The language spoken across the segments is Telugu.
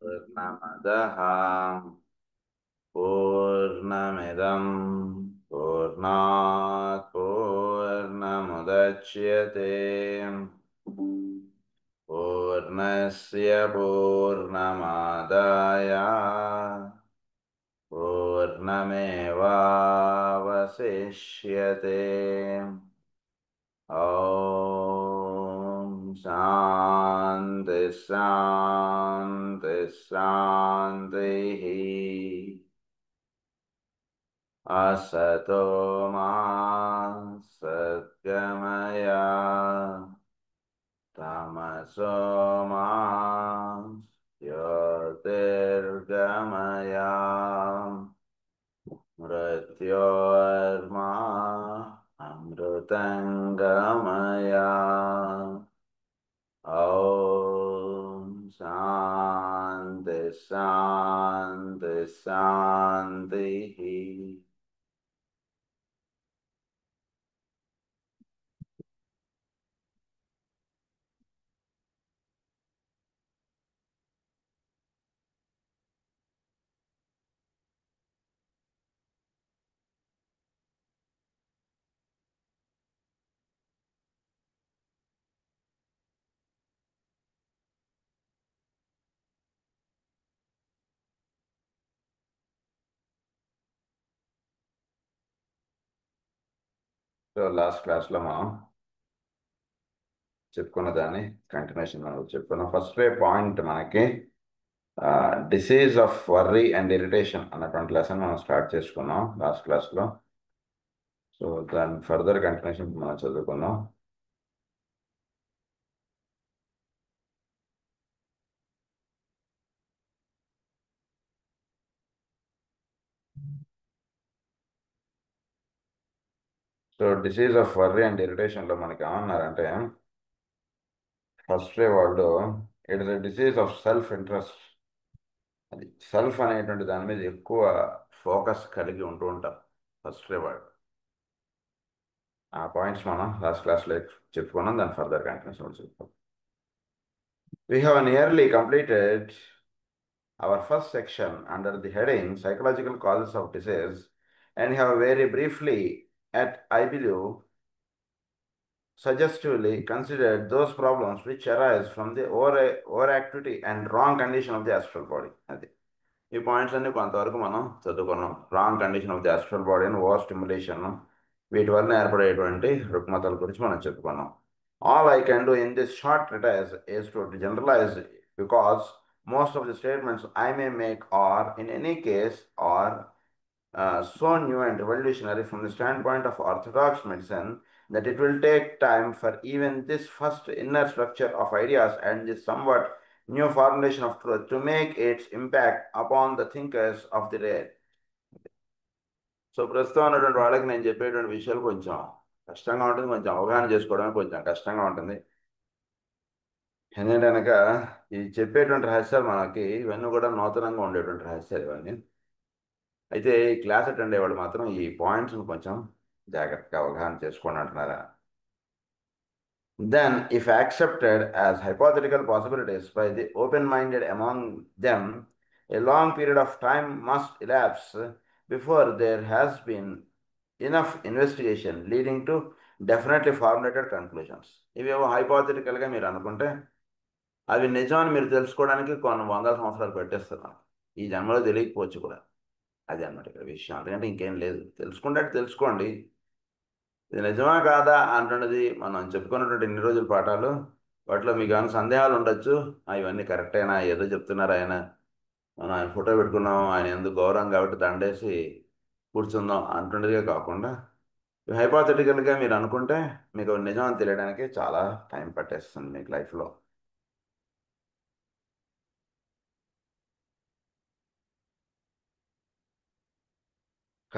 पूर्णमदः पूर्णमिदं पूर्णात् पूर्णमुदच्यते पूर्णस्य पूर्णमादाय पूर्णमेवावशिष्यते ॐ शान्ति शान्ति शान्तिः असतो मा सद्गमय तमसो मा ज्योतिर्गमय मृत्योर्मा अमृतङ्गमय ॐ शान्ति शान्ति शान्तिः సో లాస్ట్ క్లాస్లో మనం చెప్పుకున్న దాన్ని కంటిన్యూషన్ చెప్పుకున్నాం. ఫస్ట్ పాయింట్ మనకి disease of worry and irritation అన్నటువంటి లెసన్ మనం స్టార్ట్ చేసుకున్నాం లాస్ట్ క్లాస్లో. సో దాని ఫర్దర్ కంటిన్యూషన్ మనం చదువుకున్నాం. So disease of worry and ఇరిటేషన్లో మనకి ఏమన్నారంటే, ఫస్ట్ వాళ్ళు it is a disease of self interest. అది సెల్ఫ్ అనేటువంటి దాని మీద ఎక్కువ ఫోకస్ కలిగి ఉంటూ ఉంటాం ఫస్ట్ వాళ్ళు. ఆ పాయింట్స్ మనం లాస్ట్ క్లాస్లో చెప్పుకున్నాం. దాని ఫర్దర్ కంటిన్యూషన్ చెప్పుకోం. We have nearly completed our first section under the heading Psychological Causes of Disease, and have very briefly, at I believe, suggestively considered those problems which arise from the overactivity and wrong condition of the astral body. అది ఈ పాయింట్స్ అన్ని కొంతవరకు మనం చదువుకున్నాం. Wrong condition of the astral body అని ఓవర్ స్టిమ్యులేషన్, వీటి వల్ల ఏర్పడేటువంటి రుగ్మతల గురించి మనం చెప్పుకున్నాం. All I can do in this short treatise is to generalise, because most of the statements I may make are in any case are so new and revolutionary from the standpoint of orthodox medicine that it will take time for even this first inner structure of ideas and this somewhat new formulation of truth to make its impact upon the thinkers of the day. So ప్రస్తుతం ఉన్నటువంటి వాళ్ళకి నేను చెప్పేటువంటి విషయాలు కొంచెం కష్టంగా ఉంటుంది, కొంచెం అవగాహన చేసుకోవడమే కొంచెం కష్టంగా ఉంటుంది. ఎందుకంటే కనుక ఈ చెప్పేటువంటి రహస్యాలు మనకి ఇవన్నీ కూడా నూతనంగా ఉండేటువంటి రహస్యాలు ఇవన్నీ. అయితే ఈ క్లాస్ అటెండ్ అయ్యేవాడు మాత్రం ఈ పాయింట్స్ని కొంచెం జాగ్రత్తగా అవగాహన చేసుకోండి అంటున్నారా. Then, if accepted as hypothetical possibilities by the open-minded among them, a long period of time must elapse before there has been enough investigation leading to definitely formulated conclusions. ఇవేవో హైపోథెటికల్గా మీరు అనుకుంటే అవి నిజమని మీరు తెలుసుకోవడానికి కొన్ని వందల సంవత్సరాలు పెట్టేస్తున్నారు. ఈ జన్మలో తెలియకపోవచ్చు కూడా. అది అన్నమాట ఇక్కడ విషయం. అందుకంటే ఇంకేం లేదు. తెలుసుకుంటే తెలుసుకోండి. ఇది నిజమా కాదా అంటున్నది మనం చెప్పుకున్నటువంటి ఇన్ని రోజుల పాఠాలు, వాటిలో మీకు ఏమైనా సందేహాలు ఉండొచ్చు. ఇవన్నీ కరెక్టేనా, ఏదో చెప్తున్నారు ఆయన, మనం ఆయన ఫోటో పెట్టుకున్నాం, ఆయన ఎందుకు గౌరవం కాబట్టి దండేసి కూర్చుందాం అంటున్నదిగా కాకుండా, హైపోథెటికల్గా మీరు అనుకుంటే మీకు నిజం అని తెలియడానికి చాలా టైం పట్టేస్తుంది మీకు లైఫ్లో.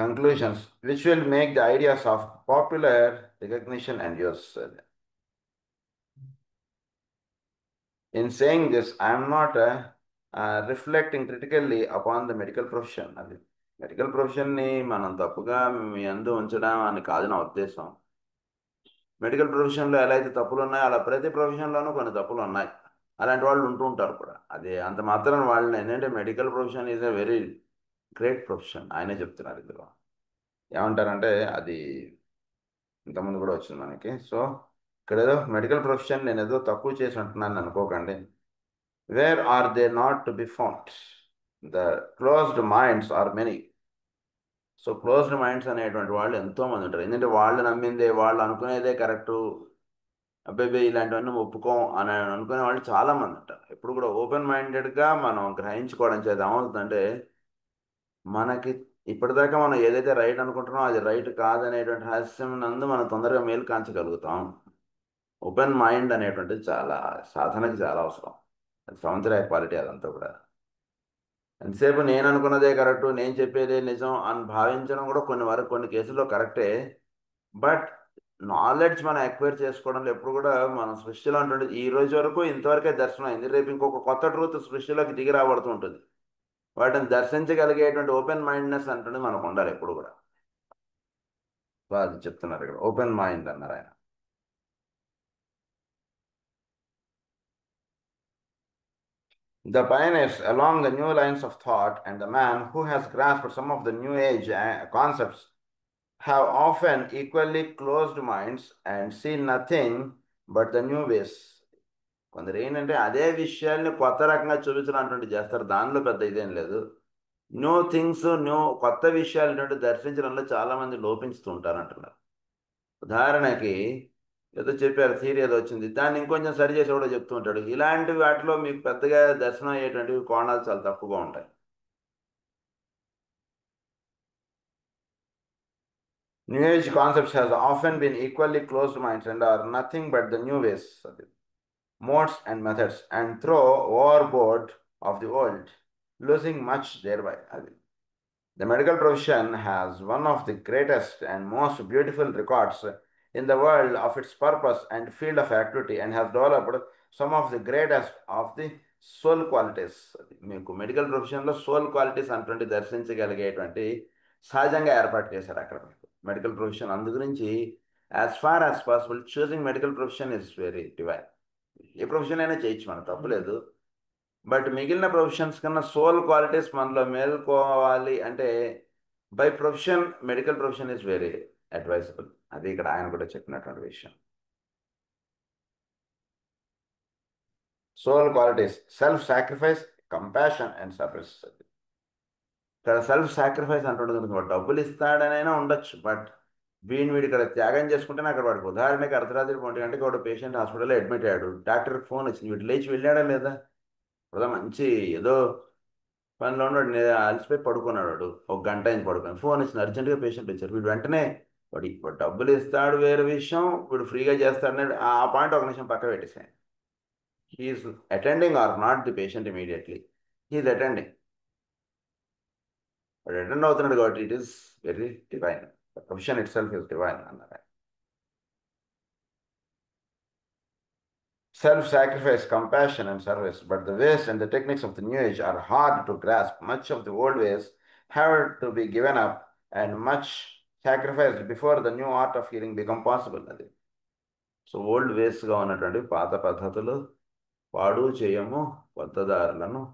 Conclusions which will make the ideas of popular recognition and use. In saying this, I am not reflecting critically upon the medical profession. అది మెడికల్ ప్రొఫెషన్ని మనం తప్పుగా మీ అందు ఉంచడం అని కాదు నా ఉద్దేశం. మెడికల్ ప్రొఫెషన్లో ఎలా అయితే తప్పులు ఉన్నాయో అలా ప్రతి ప్రొఫెషన్లోనూ కొన్ని తప్పులు ఉన్నాయి. అలాంటి వాళ్ళు ఉంటూ ఉంటారు కూడా. అది అంత మాత్రం వాళ్ళని ఏంటంటే medical profession is a very great profession ఆయనే చెప్తున్నారు ఇందులో. ఏమంటారంటే అది ఇంతకుముందు కూడా వచ్చింది మనకి. సో ఇక్కడ ఏదో మెడికల్ ప్రొఫెషన్ నేను ఏదో తక్కువ చేసి అంటున్నాను అనుకోకండి. Where are they not to be found? The closed minds are many. So closed minds అనేటువంటి వాళ్ళు ఎంతో మంది ఉంటారు. ఎందుకంటే వాళ్ళు నమ్మిందే, వాళ్ళు అనుకునేదే కరెక్టు, అబ్బాయి ఇలాంటివన్నీ ఒప్పుకోం అని అనుకునే వాళ్ళు చాలా మంది ఉంటారు. ఎప్పుడు కూడా ఓపెన్ మైండెడ్గా మనం గ్రహించుకోవడం చేత ఏమవుతుందంటే మనకి ఇప్పటిదాకా మనం ఏదైతే రైట్ అనుకుంటున్నామో అది రైట్ కాదనేటువంటి రహస్యం నందు మనం తొందరగా మేలు కాంచగలుగుతాం. ఓపెన్ మైండ్ అనేటువంటిది చాలా సాధనకి చాలా అవసరం. అది సౌందర్య క్వాలిటీ అదంతా కూడా. ఎంతసేపు నేను అనుకున్నదే కరెక్ట్, నేను చెప్పేదే నిజం అని భావించడం కూడా కొన్ని వరకు కొన్ని కేసుల్లో కరెక్టే. బట్ నాలెడ్జ్ మనం ఎక్వైర్ చేసుకోవడంలో ఎప్పుడు కూడా మనం సృష్టిలో ఉంటుంది. ఈ రోజు వరకు ఇంతవరకే దర్శనం అయింది, రేపు ఇంకొక కొత్త ట్రూత్ సృష్టిలోకి దిగి రాబడుతూ ఉంటుంది. వాటిని దర్శించగలిగేటువంటి ఓపెన్ మైండ్నెస్ అంటుంది మనకు ఉండాలి ఎప్పుడు కూడా. సో అది చెప్తున్నారు ఇక్కడ, ఓపెన్ మైండ్ అన్నారు ఆయన. The pioneers along the new lines of thought and the man who has grasped some of the new age concepts have often equally closed minds and seen nothing but the new ways. కొందరు ఏంటంటే అదే విషయాల్ని కొత్త రకంగా చూపించడం చేస్తారు, దానిలో పెద్ద ఇదేం లేదు. న్యూ థింగ్స్, న్యూ కొత్త విషయాలు దర్శించడంలో చాలా మంది లోపించుతూ ఉంటారు అంటున్నారు. ఉదాహరణకి ఏదో చెప్పారు, థియరీ ఏదో వచ్చింది, దాన్ని ఇంకొంచెం సరి చేసి కూడా చెప్తూ ఉంటాడు. ఇలాంటి వాటిలో మీకు పెద్దగా దర్శనం అయ్యేటువంటివి కోణాలు చాలా తక్కువగా ఉంటాయి. New Age concepts has often been equally closed minds and are nothing but the new ways, modes and methods, and throw overboard of the old, losing much thereby. The medical profession has one of the greatest and most beautiful records in the world of its purpose and field of activity and has developed some of the greatest of the soul qualities. మీకు మెడికల్ ప్రొఫెషన్లో సోల్ క్వాలిటీస్ అటువంటి దర్శించగలిగేటువంటి సహజంగా ఏర్పాటు చేశారు అక్కడ మెడికల్ ప్రొఫెషన్. అందు గురించి as far as possible choosing medical profession is very divine. ఏ ప్రొఫెషన్ అయినా చేయొచ్చు, మనం తప్పులేదు. బట్ మిగిలిన ప్రొఫెషన్స్ కన్నా సోల్ క్వాలిటీస్ మనలో మేల్కోవాలి అంటే by profession medical profession is very advisable. అది ఇక్కడ ఆయన కూడా చెప్పినటువంటి విషయం. Soul qualities self sacrifice, compassion and service. ఇక్కడ సెల్ఫ్ సాక్రిఫైస్ అంటుండదు, వాడు డబ్బులు ఇస్తాడనైనా ఉండొచ్చు, బట్ వీడు ఇక్కడ త్యాగం చేసుకుంటేనే అక్కడ వాడికి. ఉదాహరణకి అర్ధరాత్రి 1 గంటకి వాడు పేషెంట్ హాస్పిటల్లో అడ్మిట్ అయ్యాడు, డాక్టర్కి ఫోన్ వచ్చింది, వీడు లేచి వెళ్ళాడా లేదా? ఇప్పుడు మంచి ఏదో పనిలో ఉన్నాడు, అలసిపోయి పడుకున్నాడు, వాడు 1 గంట అయింది పడుకుని, ఫోన్ వచ్చింది, అర్జెంటుగా పేషెంట్ వచ్చారు. వీడు వెంటనే వాడు డబ్బులు ఇస్తాడు వేరే విషయం, వీడు ఫ్రీగా చేస్తాడనే ఆ పాయింట్ ఒక నిమిషం పక్క పెట్టేసాను. He's attending or not the patient immediately, he's attending. వాడు అటెండ్ అవుతున్నాడు కాబట్టి it is very divine. The profession itself is divine అన్నారు. Self-sacrifice, compassion, and service, but the ways and the techniques of the New Age are hard to grasp. Much of the old ways have to be given up and much sacrificed before the new art of healing become possible. So old వేస్గా ఉన్నటువంటి పాత పద్ధతులు పాడు చేయము, కొత్త దారులను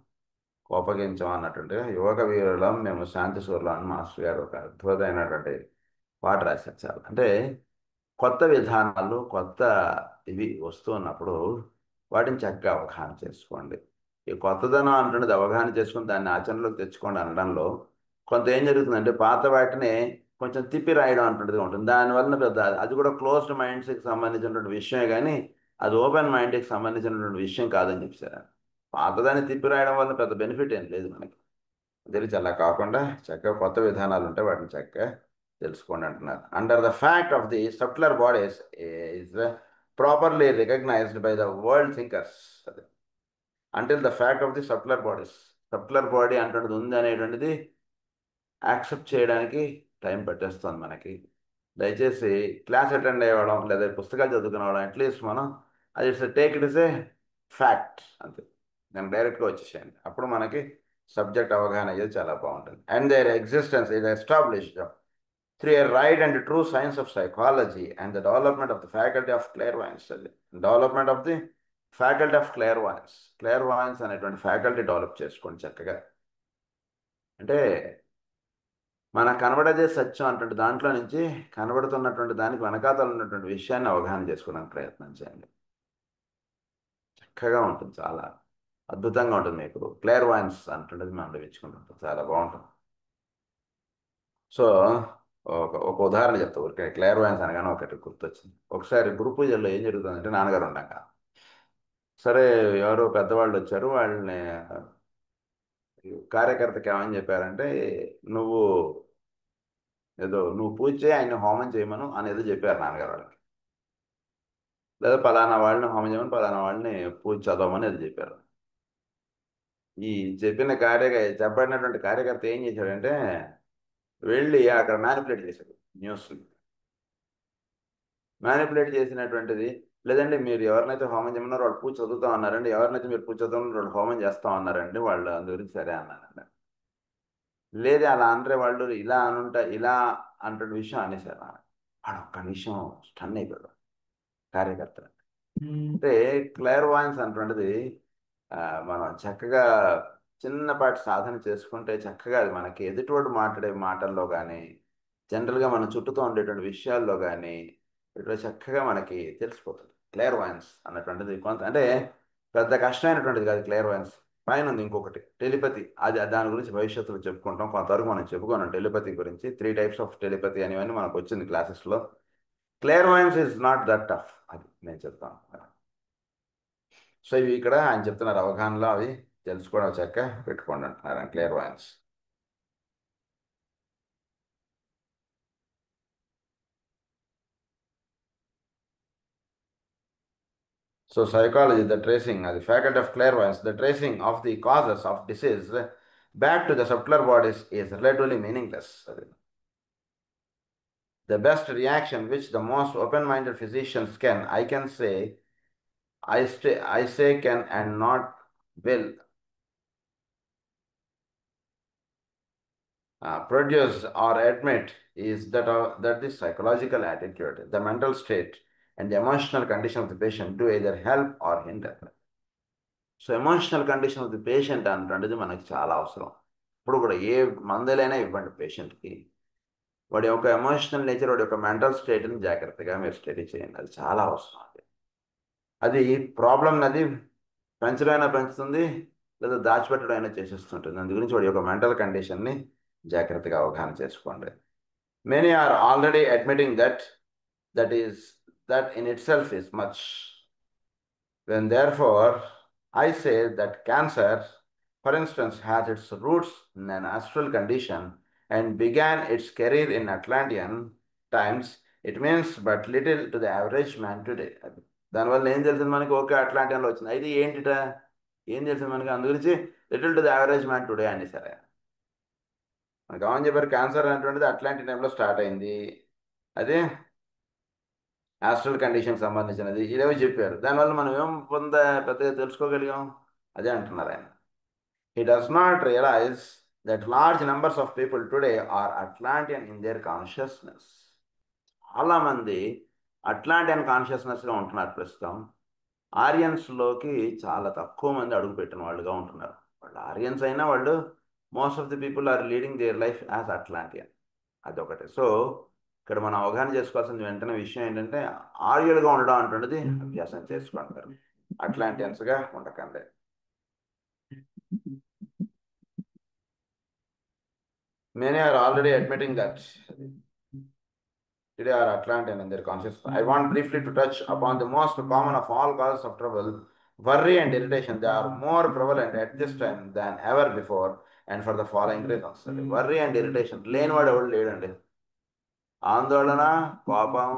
కోపగించం అన్నటువంటి యువక వీరులం మేము శాంతి సూర్లో అని మాస్టర్ గారు ఒక అద్భుతమైనటువంటి పాట రాశారు. చాలా అంటే కొత్త విధానాలు, కొత్త ఇవి వస్తున్నప్పుడు వాటిని చక్కగా అవగాహన చేసుకోండి. ఈ కొత్తదనం అంటున్నది అవగాహన చేసుకుని దాన్ని ఆచరణలోకి తెచ్చుకోండి అనడంలో కొంత ఏం జరుగుతుందంటే పాత వాటిని కొంచెం తిప్పి రాయడం అంటున్నది ఉంటుంది. దానివల్ల పెద్ద అది కూడా క్లోజ్డ్ మైండ్స్కి సంబంధించినటువంటి విషయమే, కానీ అది ఓపెన్ మైండ్కి సంబంధించినటువంటి విషయం కాదని చెప్పారు. పాతదాన్ని తిప్పి రాయడం వల్ల పెద్ద బెనిఫిట్ ఏం లేదు మనకి. తెలిసి అలా కాకుండా చక్కగా కొత్త విధానాలు ఉంటాయి, వాటిని చక్కగా తెలుసుకోండి అంటున్నారు. Under the fact of the subtler bodies is properly recognised by the world thinkers. Until the fact of the subtler bodies, subtler body అంటున్నది ఉంది అనేటువంటిది యాక్సెప్ట్ చేయడానికి టైం పట్టేస్తుంది మనకి. దయచేసి క్లాస్ అటెండ్ అయ్యేవాళ్ళం లేదా పుస్తకాలు చదువుకునేవాళ్ళం అట్లీస్ట్ మనం అది take it is a fact అంతే, నేను డైరెక్ట్గా వచ్చేసేయండి, అప్పుడు మనకి సబ్జెక్ట్ అవగాహన అయ్యేది చాలా బాగుంటుంది. And their existence is established through a right and true science of psychology and the development of the faculty of clairvoyance, development of the faculty of clairvoyance. Clairvoyance అనేటువంటి ఫ్యాకల్టీ డెవలప్ చేసుకోండి చక్కగా. అంటే మనకు కనబడేదే సత్యం అన్నటువంటి దాంట్లో నుంచి కనబడుతున్నటువంటి దానికి వెనకాతల ఉన్నటువంటి విషయాన్ని అవగాహన చేసుకోవడానికి ప్రయత్నం చేయండి. చక్కగా ఉంటుంది, చాలా అద్భుతంగా ఉంటుంది. మీకు క్లేర్వాయన్స్ అంటుండేది మనం లభించుకుంటుంటుంది, చాలా బాగుంటుంది. సో ఒక ఉదాహరణ చెప్తా. ఊరికే క్లేర్వాయన్స్ అనగానే ఒకటి గుర్తొచ్చింది. ఒకసారి గురు పూజల్లో ఏం జరుగుతుందంటే, నాన్నగారు ఉండగా సరే ఎవరో పెద్దవాళ్ళు వచ్చారు. వాళ్ళని కార్యకర్తకి ఏమని చెప్పారంటే, నువ్వు నువ్వు పూజ చేయి, ఆయన హోమం చేయమను అని ఏదో చెప్పారు నాన్నగారు వాళ్ళకి. లేదా పలానా వాళ్ళని హోమం చేయమని, పలానా వాళ్ళని పూజ చదవమని ఏదో చెప్పారు. ఈ చెప్పబడినటువంటి కార్యకర్త ఏం చేశాడంటే, వెళ్ళి అక్కడ మ్యానిపులేట్ చేశాడు న్యూస్. మ్యానిపులేట్ చేసినటువంటిది, లేదండి మీరు ఎవరినైతే హోమం చేయమన్నారో వాళ్ళు పూజ చదువుతాం అన్నారండి, ఎవరినైతే మీరు పూజ చదువుతారో వాళ్ళు హోమం చేస్తాం అన్నారండి, వాళ్ళు అందు గురించి సరే అన్నారండి. లేదే అలా అనరే వాళ్ళు, ఇలా అనుంటా ఇలా అంటున్న విషయం అనేసారు. వాడు ఒక్క నిమిషం స్టన్ అయిపోయాడు కార్యకర్త. అంటే క్లైర్ వాయిన్స్ అటువంటిది ఆ, మనం చక్కగా చిన్నపాటి సాధన చేసుకుంటే చక్కగా అది మనకి ఎదుటివాడు మాట్లాడే మాటల్లో కానీ, జనరల్గా మన చుట్టూతో ఉండేటువంటి విషయాల్లో కానీ ఇట్లా చక్కగా మనకి తెలిసిపోతుంది. క్లియర్ వాయిన్స్ అన్నటువంటిది కొంత అంటే పెద్ద కష్టమైనటువంటిది కాదు. క్లియర్ వాయిన్స్ పైన ఉంది ఇంకొకటి టెలిపతి. అది దాని గురించి భవిష్యత్తులో చెప్పుకుంటాం. కొంతవరకు మనం చెప్పుకున్నాం టెలిపతి గురించి. 3 టైప్స్ ఆఫ్ టెలిపతి అనేవన్నీ మనకు వచ్చింది క్లాసెస్లో. Clairvoyance is not that tough, అది నేను చెప్తాను. సో ఇవి ఇక్కడ ఆయన చెప్తున్నారు అవగాహనలో, అవి తెలుసుకోవడం చక్క పెట్టుకోండి అంటున్నారు clear veins. So psychology, the tracing, the faculty of clairvoyance, the tracing of the causes of disease back to the subtler bodies is relatively meaningless. The best reaction which the most open-minded physicians can, I can say, I say can and not will produce or admit is that the psychological attitude, the mental state, and the emotional condition of the patient do either help or hinder. So emotional condition of the patient అంటే మనకి చాలా అవసరం. ఇప్పుడు కూడా ఏ మందులైనా ఇవ్వండి పేషెంట్కి, వాడి యొక్క ఎమోషనల్ నేచర్, వాడి యొక్క మెంటల్ స్టేట్ని జాగ్రత్తగా మీరు స్టడీ చేయండి. అది చాలా అవసరం. అది ప్రాబ్లం అది పెంచడమైనా పెంచుతుంది, లేదా దాచిపెట్టడం అయినా చేసేస్తుంటుంది. అందు గురించి వాడి యొక్క మెంటల్ కండిషన్ని జాగ్రత్తగా అవగాహన చేసుకోండి. Many are already admitting that in itself is much. When therefore I say that cancer, for instance, has its roots in an astral condition and began its career in Atlantean times, it means but little to the average man today. దానివల్ల ఏం తెలిసింది మనకి? ఓకే అట్లాంటియన్లో వచ్చింది, అయితే ఏంటిట ఏం తెలిసింది మనకి? అందు గురించి little to the average man today అండి. సరే మనకి ఏమని చెప్పారు? క్యాన్సర్ అనేటువంటిది అట్లాంటి టైంలో స్టార్ట్ అయింది, అదే ఆస్ట్రల్ కండిషన్ సంబంధించినది, ఇదేమో చెప్పారు. దానివల్ల మనం ఏం పెద్దగా తెలుసుకోగలిగాం? అదే అంటున్నారు ఆయన. He does not realize that large numbers of people today are Atlantean in their consciousness. చాలా మంది అట్లాంటియన్ కాన్షియస్నెస్గా ఉంటున్నారు ప్రస్తుతం. ఆరియన్స్లోకి చాలా తక్కువ మంది అడుగుపెట్టిన వాళ్ళుగా ఉంటున్నారు. వాళ్ళు ఆరియన్స్ అయినా వాళ్ళు most of the people are leading their life as Atlantean. అదొకటి. సో ఇక్కడ మనం అవగాహన చేసుకోవాల్సిన వెంటనే విషయం ఏంటంటే, ఆర్యులుగా ఉండడం అంటున్నది అభ్యాసం చేసుకుంటారు, అట్లాంటియన్స్గా ఉండకండి. Many are already admitting that today are Atlantean in their consciousness. I want briefly to touch upon the most common of all causes of trouble, worry and irritation. They are more prevalent at this time than ever before, and for the following reasons. Worry and irritation. లేనివాడు ఎవడు లేడండి. ఆందోళన, కోపం,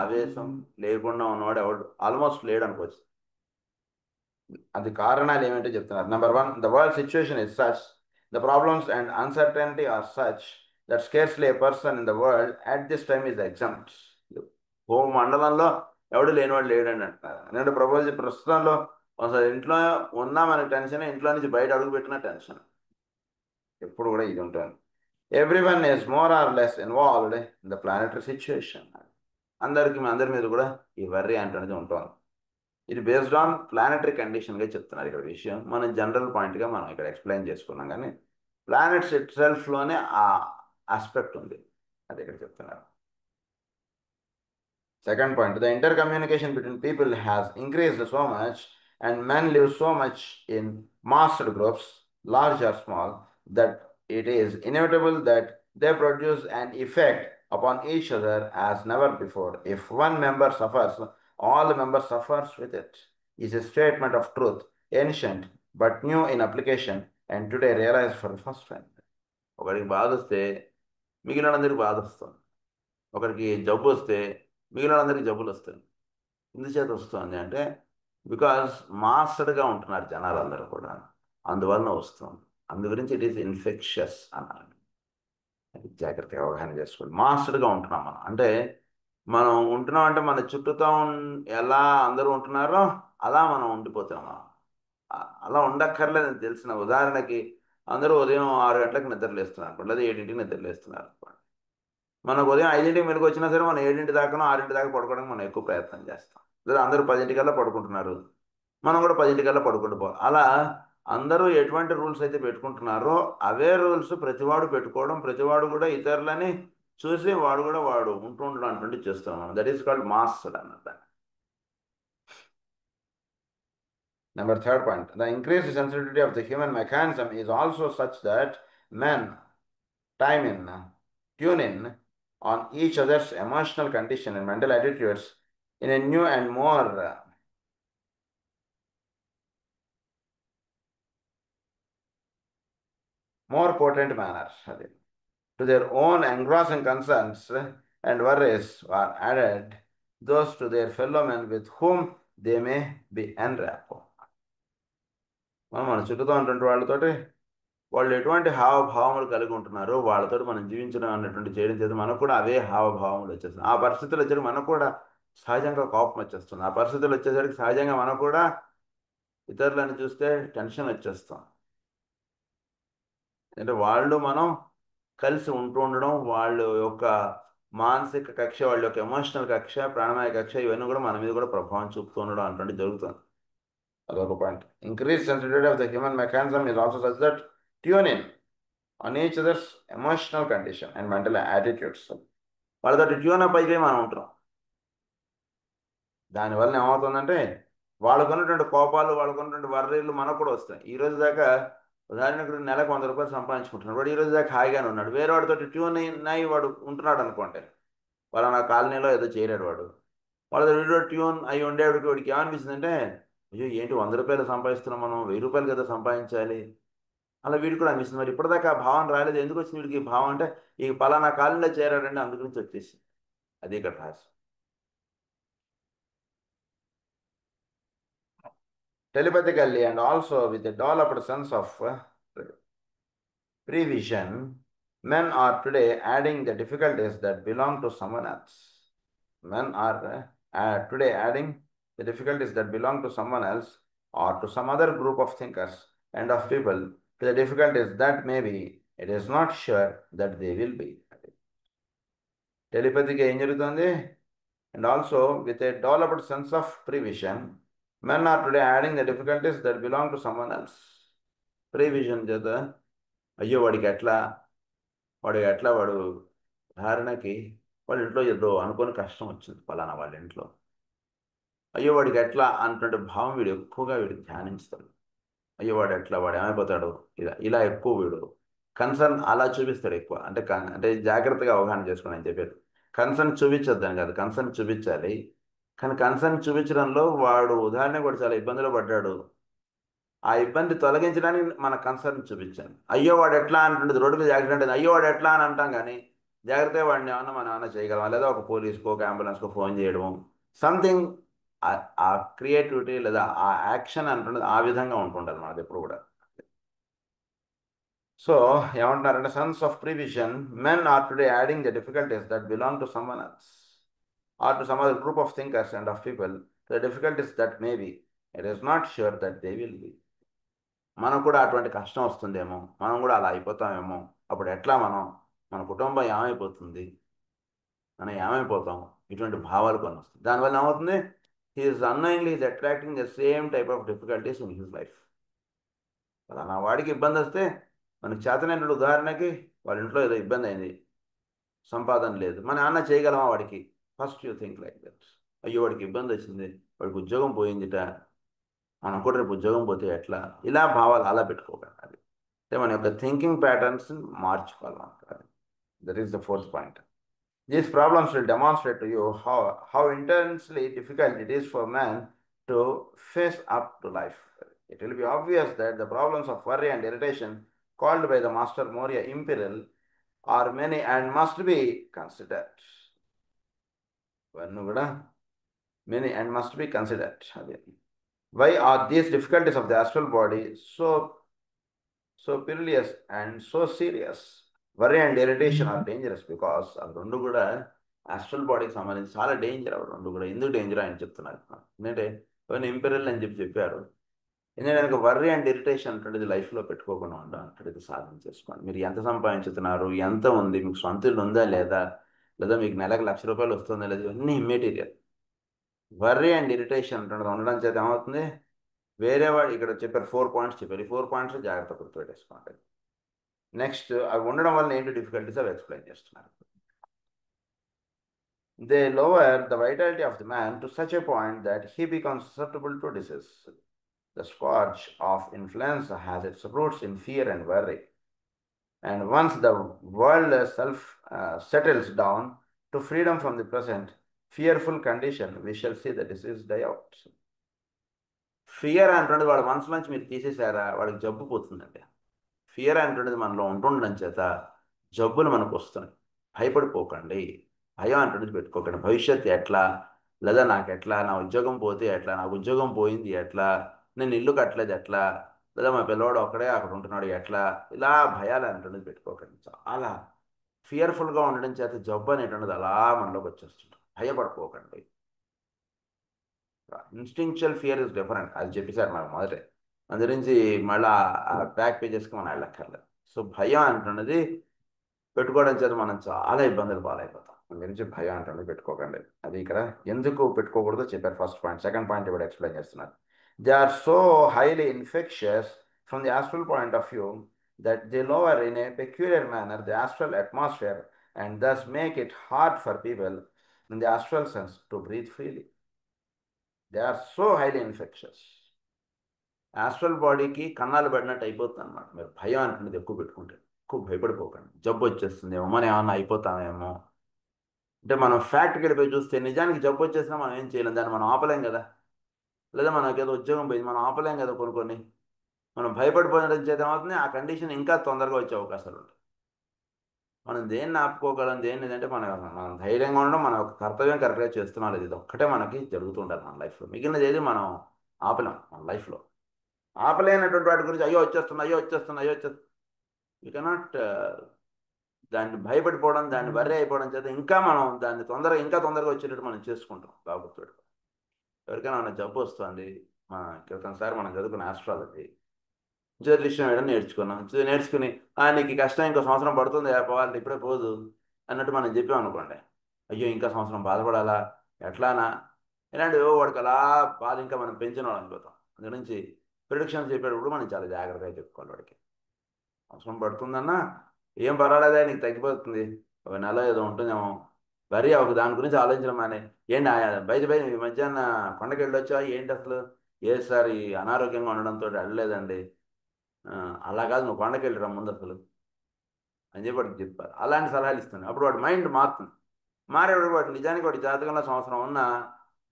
ఆవేశం లేకుండా ఉన్నవాడు ఎవడు ఆల్మోస్ట్ లేడు అనుకోవచ్చు. అది కారణాలు ఏమిటో చెప్తున్నారు. Number 1, the world situation is such, the problems and uncertainty are such that scarcely a person in the world at this time is exempt. మండలంలో ఎవడు లేనివాడు లేడని అంటున్నారు. ఎందుకంటే ప్రస్తుతంలో అసలు ఇంట్లో ఉన్నా మనకి టెన్షన్, ఇంట్లో నుంచి బయట అడుగు పెట్టిన టెన్షన్, ఎప్పుడు కూడా ఇది ఉంటుంది. Everyone is more or less involved in the planetary situation. అందరి మీద కూడా ఈ వర్రీ అంటున్నది ఉంటుంది. ఇది బేస్డ్ ఆన్ ప్లానెటరీ కండిషన్గా చెప్తున్నారు ఇక్కడ విషయం. మనం జనరల్ పాయింట్గా మనం ఇక్కడ ఎక్స్ప్లెయిన్ చేసుకున్నాం, కానీ ప్లానెట్స్ ఇట్ సెల్ఫ్లోనే ఆ ఆస్పెక్ట్ ఉంది, అది ఇక్కడ చెప్తున్నారు. Second point, the intercommunication between people has increased so much and men live so much in massed groups, large or small, that it is inevitable that they produce an effect upon each other as never before. If one member suffers, all the members suffers with it. Is a statement of truth, ancient but new in application and today realized for the first time. ఒకరికి బాధ వస్తే మిగిలినందరికి బాధ వస్తుంది, ఒకరికి జబ్బు వస్తే మిగిలినందరికి జబ్బులు వస్తాయి. ఎందుచేత వస్తుంది అంటే బికాస్ మాస్టర్గా ఉంటున్నారు జనాలు అందరూ కూడా, అందువలన వస్తుంది. అందు గురించి ఇట్ ఈస్ ఇన్ఫెక్షస్ అన్నారు. అది జాగ్రత్తగా అవగాహన చేసుకోండి. మాస్టర్గా ఉంటున్నాం మనం అంటే, మనం ఉంటున్నాం అంటే మన చుట్టూతో ఎలా అందరూ ఉంటున్నారో అలా మనం ఉండిపోతున్నాం. అలా ఉండక్కర్లేదని తెలిసిన, ఉదాహరణకి అందరూ ఉదయం 6 గంటలకు నిద్రలేస్తున్నారు లేదా 7ంటికి నిద్రలేస్తున్నారు. మనకు ఉదయం 5ంటికి మెలకు వచ్చినా సరే మనం 7ంటి దాకా 6ంటి దాకా పడుకోవడానికి మనం ఎక్కువ ప్రయత్నం చేస్తాం. లేదా అందరూ 10ంటికల్లా పడుకుంటున్నారు, మనం కూడా 10ంటికల్లా పడుకుంటుపోవాలి. అలా అందరూ ఎటువంటి రూల్స్ అయితే పెట్టుకుంటున్నారో అవే రూల్స్ ప్రతివాడు పెట్టుకోవడం, ప్రతివాడు కూడా ఇతరులని చూసి వాడు కూడా వాడు ఉంటూ ఉండడం అటువంటి చేస్తున్నాం. దట్ ఈస్ కాల్డ్ మాస్టర్ అన్నమాట. Number third point, the increased sensitivity of the human mechanism is also such that men tune in on each other's emotional condition and mental attitudes in a new and more potent manner. To their own engrossing concerns and worries are added those to their fellow men with whom they may be en rapport. మనం మన చుట్టూతో ఉన్నటువంటి వాళ్ళతోటి వాళ్ళు ఎటువంటి హావభావములు కలిగి ఉంటున్నారో వాళ్ళతో మనం జీవించడం అన్నటువంటి చేయడం చేత మనకు కూడా అవే హావభావములు వచ్చేస్తుంది. ఆ పరిస్థితులు వచ్చేసరికి మనకు కూడా సహజంగా కోపం వచ్చేస్తుంది. ఆ పరిస్థితులు వచ్చేసరికి సహజంగా మనకు కూడా ఇతరులను చూస్తే టెన్షన్ వచ్చేస్తాం. అంటే వాళ్ళు మనం కలిసి ఉంటూ ఉండడం, వాళ్ళ యొక్క మానసిక కక్ష, వాళ్ళ యొక్క ఎమోషనల్ కక్ష, ప్రాణమయ కక్ష, ఇవన్నీ కూడా మన మీద కూడా ప్రభావం చూపుతూ ఉండడం అటువంటి జరుగుతుంది. అదొక point. Increase sensitivity of the human mechanism is also such that tune in on each others emotional condition and mental attitudes. వాళ్ళతో ట్యూన్ అప్ అయిపోయి మనం ఉంటున్నాం. దానివల్ల ఏమవుతుందంటే వాళ్ళకున్నటువంటి కోపాలు, వాళ్ళకున్నటువంటి వర్రీలు మనకు కూడా వస్తాయి. ఈ రోజు దాకా ఉదాహరణకు నెలకు 100 రూపాయలు సంపాదించుకుంటున్నాడు వాడు, ఈ రోజు దాకా హాయిగానే ఉన్నాడు. వేరే వాడితో ట్యూన్ అయి వాడు ఉంటున్నాడు అనుకోండి, వాళ్ళ నా కాలనీలో ఏదో చేరాడు వాడు, వాళ్ళతో వీడియో ట్యూన్ అయి ఉండేవాడికి వాడికి ఏమనిపిస్తుంది అంటే, అయ్యో ఏంటి 100 రూపాయలు సంపాదిస్తున్నాం, మనం 1000 రూపాయలు కదా సంపాదించాలి, అలా వీడికి కూడా అనిపిస్తుంది. మరి ఇప్పటిదాకా ఆ భావన రాలేదు, ఎందుకు వచ్చింది వీడికి ఈ భావం అంటే, ఈ పలానా కాలనీలో చేరాడంటే అందు గురించి వచ్చేసి. అది ఇక్కడ రహస్యం. Telepathically and also with a developed sense of prevision, men are today adding the difficulties that belong to someone else. Men are today adding the difficulties that belong to someone else or to some other group of thinkers and of people to the difficulties that maybe it is not sure that they will be. Telepathy ఏం జరుగుతుంది? And also with a developed sense of prevision, men are today adding the difficulties that belong to someone else. Prevision చేత అయ్యో వాడికి ఎట్లా వాడు ధారణకి వాళ్ళ ఇంట్లో ఏదో అనుకోని కష్టం వచ్చింది పలానా వాళ్ళ ఇంట్లో, అయ్యో వాడికి ఎట్లా అన్నటువంటి భావం వీడు ఎక్కువగా వీడికి ధ్యానిస్తాడు. అయ్యో వాడు ఏమైపోతాడు, ఇలా ఎక్కువ వీడు కన్సర్న్ అలా చూపిస్తాడు ఎక్కువ. అంటే జాగ్రత్తగా అవగాహన చేసుకోండి అని చెప్పారు. కన్సర్న్ చూపించొద్దని కాదు, కన్సర్న్ చూపించాలి. కానీ కన్సర్న్ చూపించడంలో వాడు ఉదాహరణకు కూడా చాలా ఇబ్బందులు పడ్డాడు, ఆ ఇబ్బంది తొలగించడానికి మన కన్సర్న్ చూపించాలి. అయ్యో వాడు ఎట్లా అంటుండదు, రోడ్డు మీద యాక్సిడెంట్ అయింది, అయ్యో వాడు ఎట్లా అని అంటాం, కానీ జాగ్రత్తగా వాడిని మనం ఏమన్నా చేయగలమా, లేదా ఒక పోలీస్కో ఒక అంబులెన్స్కో ఫోన్ చేయడము, సంథింగ్ ఆ క్రియేటివిటీ లేదా ఆ యాక్షన్ అంటున్నది ఆ విధంగా ఉంటుండాలి మనది ఎప్పుడు కూడా. సో ఏమంటున్నారంటే, sons of prevision, men are today adding the difficulties that belong to someone else or to some other group of thinkers and of people the difficulties that may be it is not sure that they will be. మనకు కూడా అటువంటి కష్టం వస్తుందేమో, మనం కూడా అలా అయిపోతామేమో, అప్పుడు ఎట్లా మన కుటుంబం ఏమైపోతుంది, మనం ఏమైపోతాం, ఇటువంటి భావాలు కొన్ని వస్తాయి. దానివల్ల ఏమవుతుంది, he is unknowingly is attracting the same type of difficulties in his life. నా వాడికి ఇబ్బంది వస్తే మనకి చేతనైన ఉదాహరణకి వాళ్ళ ఇంట్లో ఏదో ఇబ్బంది అయింది, సంపాదన లేదు, మన నాన్న చేయగలమా వాడికి? First you think like that. అయ్యో వాడికి ఇబ్బంది వచ్చింది, వాడికి ఉద్యోగం పోయిందిట, మనం కూడా రేపు ఉద్యోగం పోతే ఎట్లా, ఇలా భావాలు అలా పెట్టుకోకండి. అది అంటే మన యొక్క థింకింగ్ ప్యాటర్న్స్ మార్చుకోవాలన్నమాట. That is the fourth point. These problems will demonstrate to you how intensely difficult it is for man to face up to life. It will be obvious that the problems of worry and irritation, called by the Master Moria imperil, are many and must be considered. Many and must be considered. Why are these difficulties of the astral body so perilous and so serious? Worry and irritation are dangerous because అవి రెండు కూడా ఆస్ట్రల్ బాడీకి సంబంధించి చాలా డేంజర్. అవి రెండు కూడా ఎందుకు డేంజర్ ఆయన చెప్తున్నారు. ఎందుకంటే అవన్నీ ఇంపెరియల్ అని చెప్పారు. ఎందుకంటే వర్రీ అండ్ ఇరిటేషన్ అంటుంది లైఫ్లో పెట్టుకోకుండా ఉంటుంది, సాధన చేసుకోండి. మీరు ఎంత సంపాదించుతున్నారు, ఎంత ఉంది, మీకు సొంత ఇల్లు ఉందా లేదా, లేదా మీకు నెలకు ₹1,00,000 వస్తుందా లేదా, ఇవన్నీ ఇమ్మెటీరియల్. వర్రీ అండ్ ఇరిటేషన్ అంటున్నది ఉండడం చేత ఏమవుతుంది, వేరే వాడు ఇక్కడ చెప్పారు 4 పాయింట్స్ చెప్పారు, ఈ 4 పాయింట్స్ జాగ్రత్త గుర్తుపెట్టేసుకోండి. నెక్స్ట్ అవి ఉండడం వల్ల ఏంటి డిఫికల్టీస్ అవి ఎక్స్ప్లెయిన్ చేస్తున్నారు. They lower the vitality of the man to such a point that he becomes susceptible to disease. The scourge of influenza has its roots in fear and worry. And once the world self settles down to freedom from the present fearful condition, we shall see the disease die out. Fear అంటున్నది వాడి మనసులోంచి మీరు తీసేసారా, వాడికి జబ్బు పోతుందండి. ఫియర్ అంటున్నది మనలో ఉంటుండడం చేత జబ్బులు మనకు వస్తున్నాయి. భయపడిపోకండి, భయం అంటున్నది పెట్టుకోకండి. భవిష్యత్తు ఎట్లా, లేదా నాకు ఎట్లా, నా ఉద్యోగం పోతే ఎట్లా, నాకు ఉద్యోగం పోయింది ఎట్లా, నేను ఇల్లు కట్టలేదు ఎట్లా, లేదా మా పిల్లవాడు ఒక్కడే అక్కడ ఉంటున్నాడు ఎట్లా, ఇలా భయాలు అంటున్నది పెట్టుకోకండి. చాలా ఫియర్ఫుల్గా ఉండడం చేత జబ్బు అనేటువంటిది అలా మనలోకి వచ్చేస్తుంటాం. భయపడిపోకండి. ఇన్స్టింక్చువల్ ఫియర్ ఇస్ డిఫరెంట్, అది చెప్పేశారు మనకు మొదటే. దాని గురించి మళ్ళీ ఆ బ్యాక్ పేజెస్కి మనం వెళ్ళక్కర్లేదు. సో భయం అంటున్నది పెట్టుకోవడం చేత మనం చాలా ఇబ్బందులు పాలైపోతాం. దాని గురించి భయం అంటున్నది పెట్టుకోకండి. అది ఇక్కడ ఎందుకు పెట్టుకోకూడదో చెప్పారు ఫస్ట్ పాయింట్. సెకండ్ పాయింట్ ఇప్పుడు ఎక్స్ప్లెయిన్ చేస్తున్నారు. They are so highly infectious from the astral point of view that they lower in a peculiar manner the astral atmosphere and thus make it hard for people in the astral sense to breathe freely. They are so highly infectious. Astral బాడీకి కన్నాలు పడినట్టు అయిపోతుంది అనమాట. మీరు భయం అంటున్నది ఎక్కువ పెట్టుకుంటే ఎక్కువ భయపడిపోకండి. జబ్బు వచ్చేస్తుందేమో, మనం ఏమన్నా అయిపోతామేమో. అంటే మనం ఫ్యాక్ట్కి వెళ్ళిపోయి చూస్తే నిజానికి జబ్బు వచ్చేసినా మనం ఏం చేయలేం, దాన్ని మనం ఆపలేం కదా. లేదా మనకి ఏదో ఉద్యోగం పోయింది, మనం ఆపలేం కదా. కొన్ని మనం భయపడిపోయిన చేత ఏమవుతుంది, ఆ కండిషన్ ఇంకా తొందరగా వచ్చే అవకాశాలు ఉంటాయి. మనం దేన్ని ఆపుకోగలం, దేన్ని అంటే మనం ధైర్యంగా ఉండడం, మన ఒక కర్తవ్యం కరెక్ట్గా చేస్తున్నాం లేదు, ఇది ఒక్కటే మనకి జరుగుతుండాలి మన లైఫ్లో. మిగిలినది ఏది మనం ఆపలేం మన లైఫ్లో. ఆపలేనటువంటి వాటి గురించి అయ్యో వచ్చేస్తున్నా యూ కెనాట్. దాన్ని భయపడిపోవడం, దాన్ని వర్రీ అయిపోవడం చేత ఇంకా మనం దాన్ని ఇంకా తొందరగా వచ్చేటట్టు మనం చేసుకుంటాం. బాగుంది. ఎవరికైనా మన జబ్బు వస్తుంది, మన క్రితంసారి మనం చదువుకున్న ఆస్ట్రాలజీ జ్యోతిష్యం వేయడం నేర్చుకున్నాం. నేర్చుకుని నీకు కష్టం ఇంకో సంవత్సరం పడుతుంది, పోవాలి ఇప్పుడే పోదు అన్నట్టు మనం చెప్పాం అనుకోండి. అయ్యో ఇంకా సంవత్సరం బాధపడాలా ఎట్లానా, ఇలాంటి వాడికి అలా బాధ ఇంకా మనం పెంచిన వాళ్ళు అనుకోతాం. అందు నుంచి ప్రిడిక్షన్స్ చెప్పేటప్పుడు మనం చాలా జాగ్రత్తగా చెప్పుకోవాలి. వాడికి అవసరం పడుతుందన్నా ఏం పర్వాలేదా, నీకు తగ్గిపోతుంది, ఒక నెల ఏదో ఉంటుందేమో, వరి ఒక దాని గురించి ఆలోచించడం మానే. ఏంటి బయట ఈ మధ్యాహ్న కొండకి వెళ్ళొచ్చా ఏంటి అసలు, ఏ సార్ ఈ అనారోగ్యంగా ఉండడంతో వెళ్ళలేదండి. అలా కాదు, నువ్వు కొండకి వెళ్ళిరా ముందు అసలు అని చెప్పి వాడికి చెప్పారు. అలాంటి సలహాలు ఇస్తాను. అప్పుడు వాడి మైండ్ మారుతుంది. మారేవాడు వాడు నిజానికి వాడి జాతకంలో సంవత్సరం ఉన్నా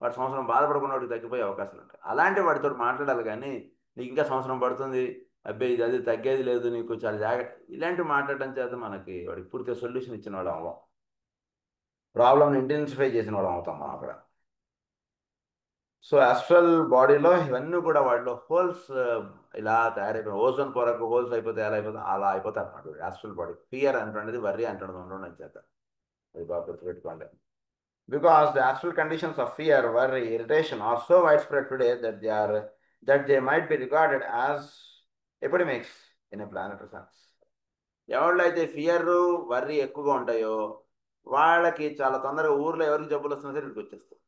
వాడు సంవత్సరం బాధపడకుండా వాడికి తగ్గిపోయే అవకాశాలు ఉంటాయి. అలాంటి వాడితో మాట్లాడాలి. కానీ నీకు ఇంకా సంవత్సరం పడుతుంది, అబ్బాయి ఇది అది తగ్గేది లేదు, నీకు చాలా జాగ్రత్త, ఇలాంటివి మాట్లాడటం చేత మనకి వాడికి పూర్తిగా సొల్యూషన్ ఇచ్చిన వాడు అవ్వం, ప్రాబ్లమ్ని ఇంటెన్సిఫై చేసిన వాడు అవుతాం మనం అక్కడ. సో ఆస్ట్రల్ బాడీలో ఇవన్నీ కూడా వాటిలో హోల్స్ ఇలా తయారైపోయి, ఓజోన్ పొరకు హోల్స్ అయిపోతే ఎలా అయిపోతే అలా అయిపోతాయి అన్నమాట ఆస్ట్రల్ బాడీ. ఫియర్ అంటున్నది వర్రీ అంటున్నది ఉండడం చేత అది బాగా గుర్తుపెట్టుకోండి. Because the astral conditions of fear, worry, irritation are so widespread today that they might be regarded as epidemics in a planetary sense. ఎవరిలో అయితే ఫియర్ వర్రీ ఎక్కువగా ఉంటాయో వాళ్ళకి చాలా తొందరగా ఊర్లో ఎవరికి జబ్బులు వస్తున్నా సరే ఇక్కడికి వచ్చేస్తాయి.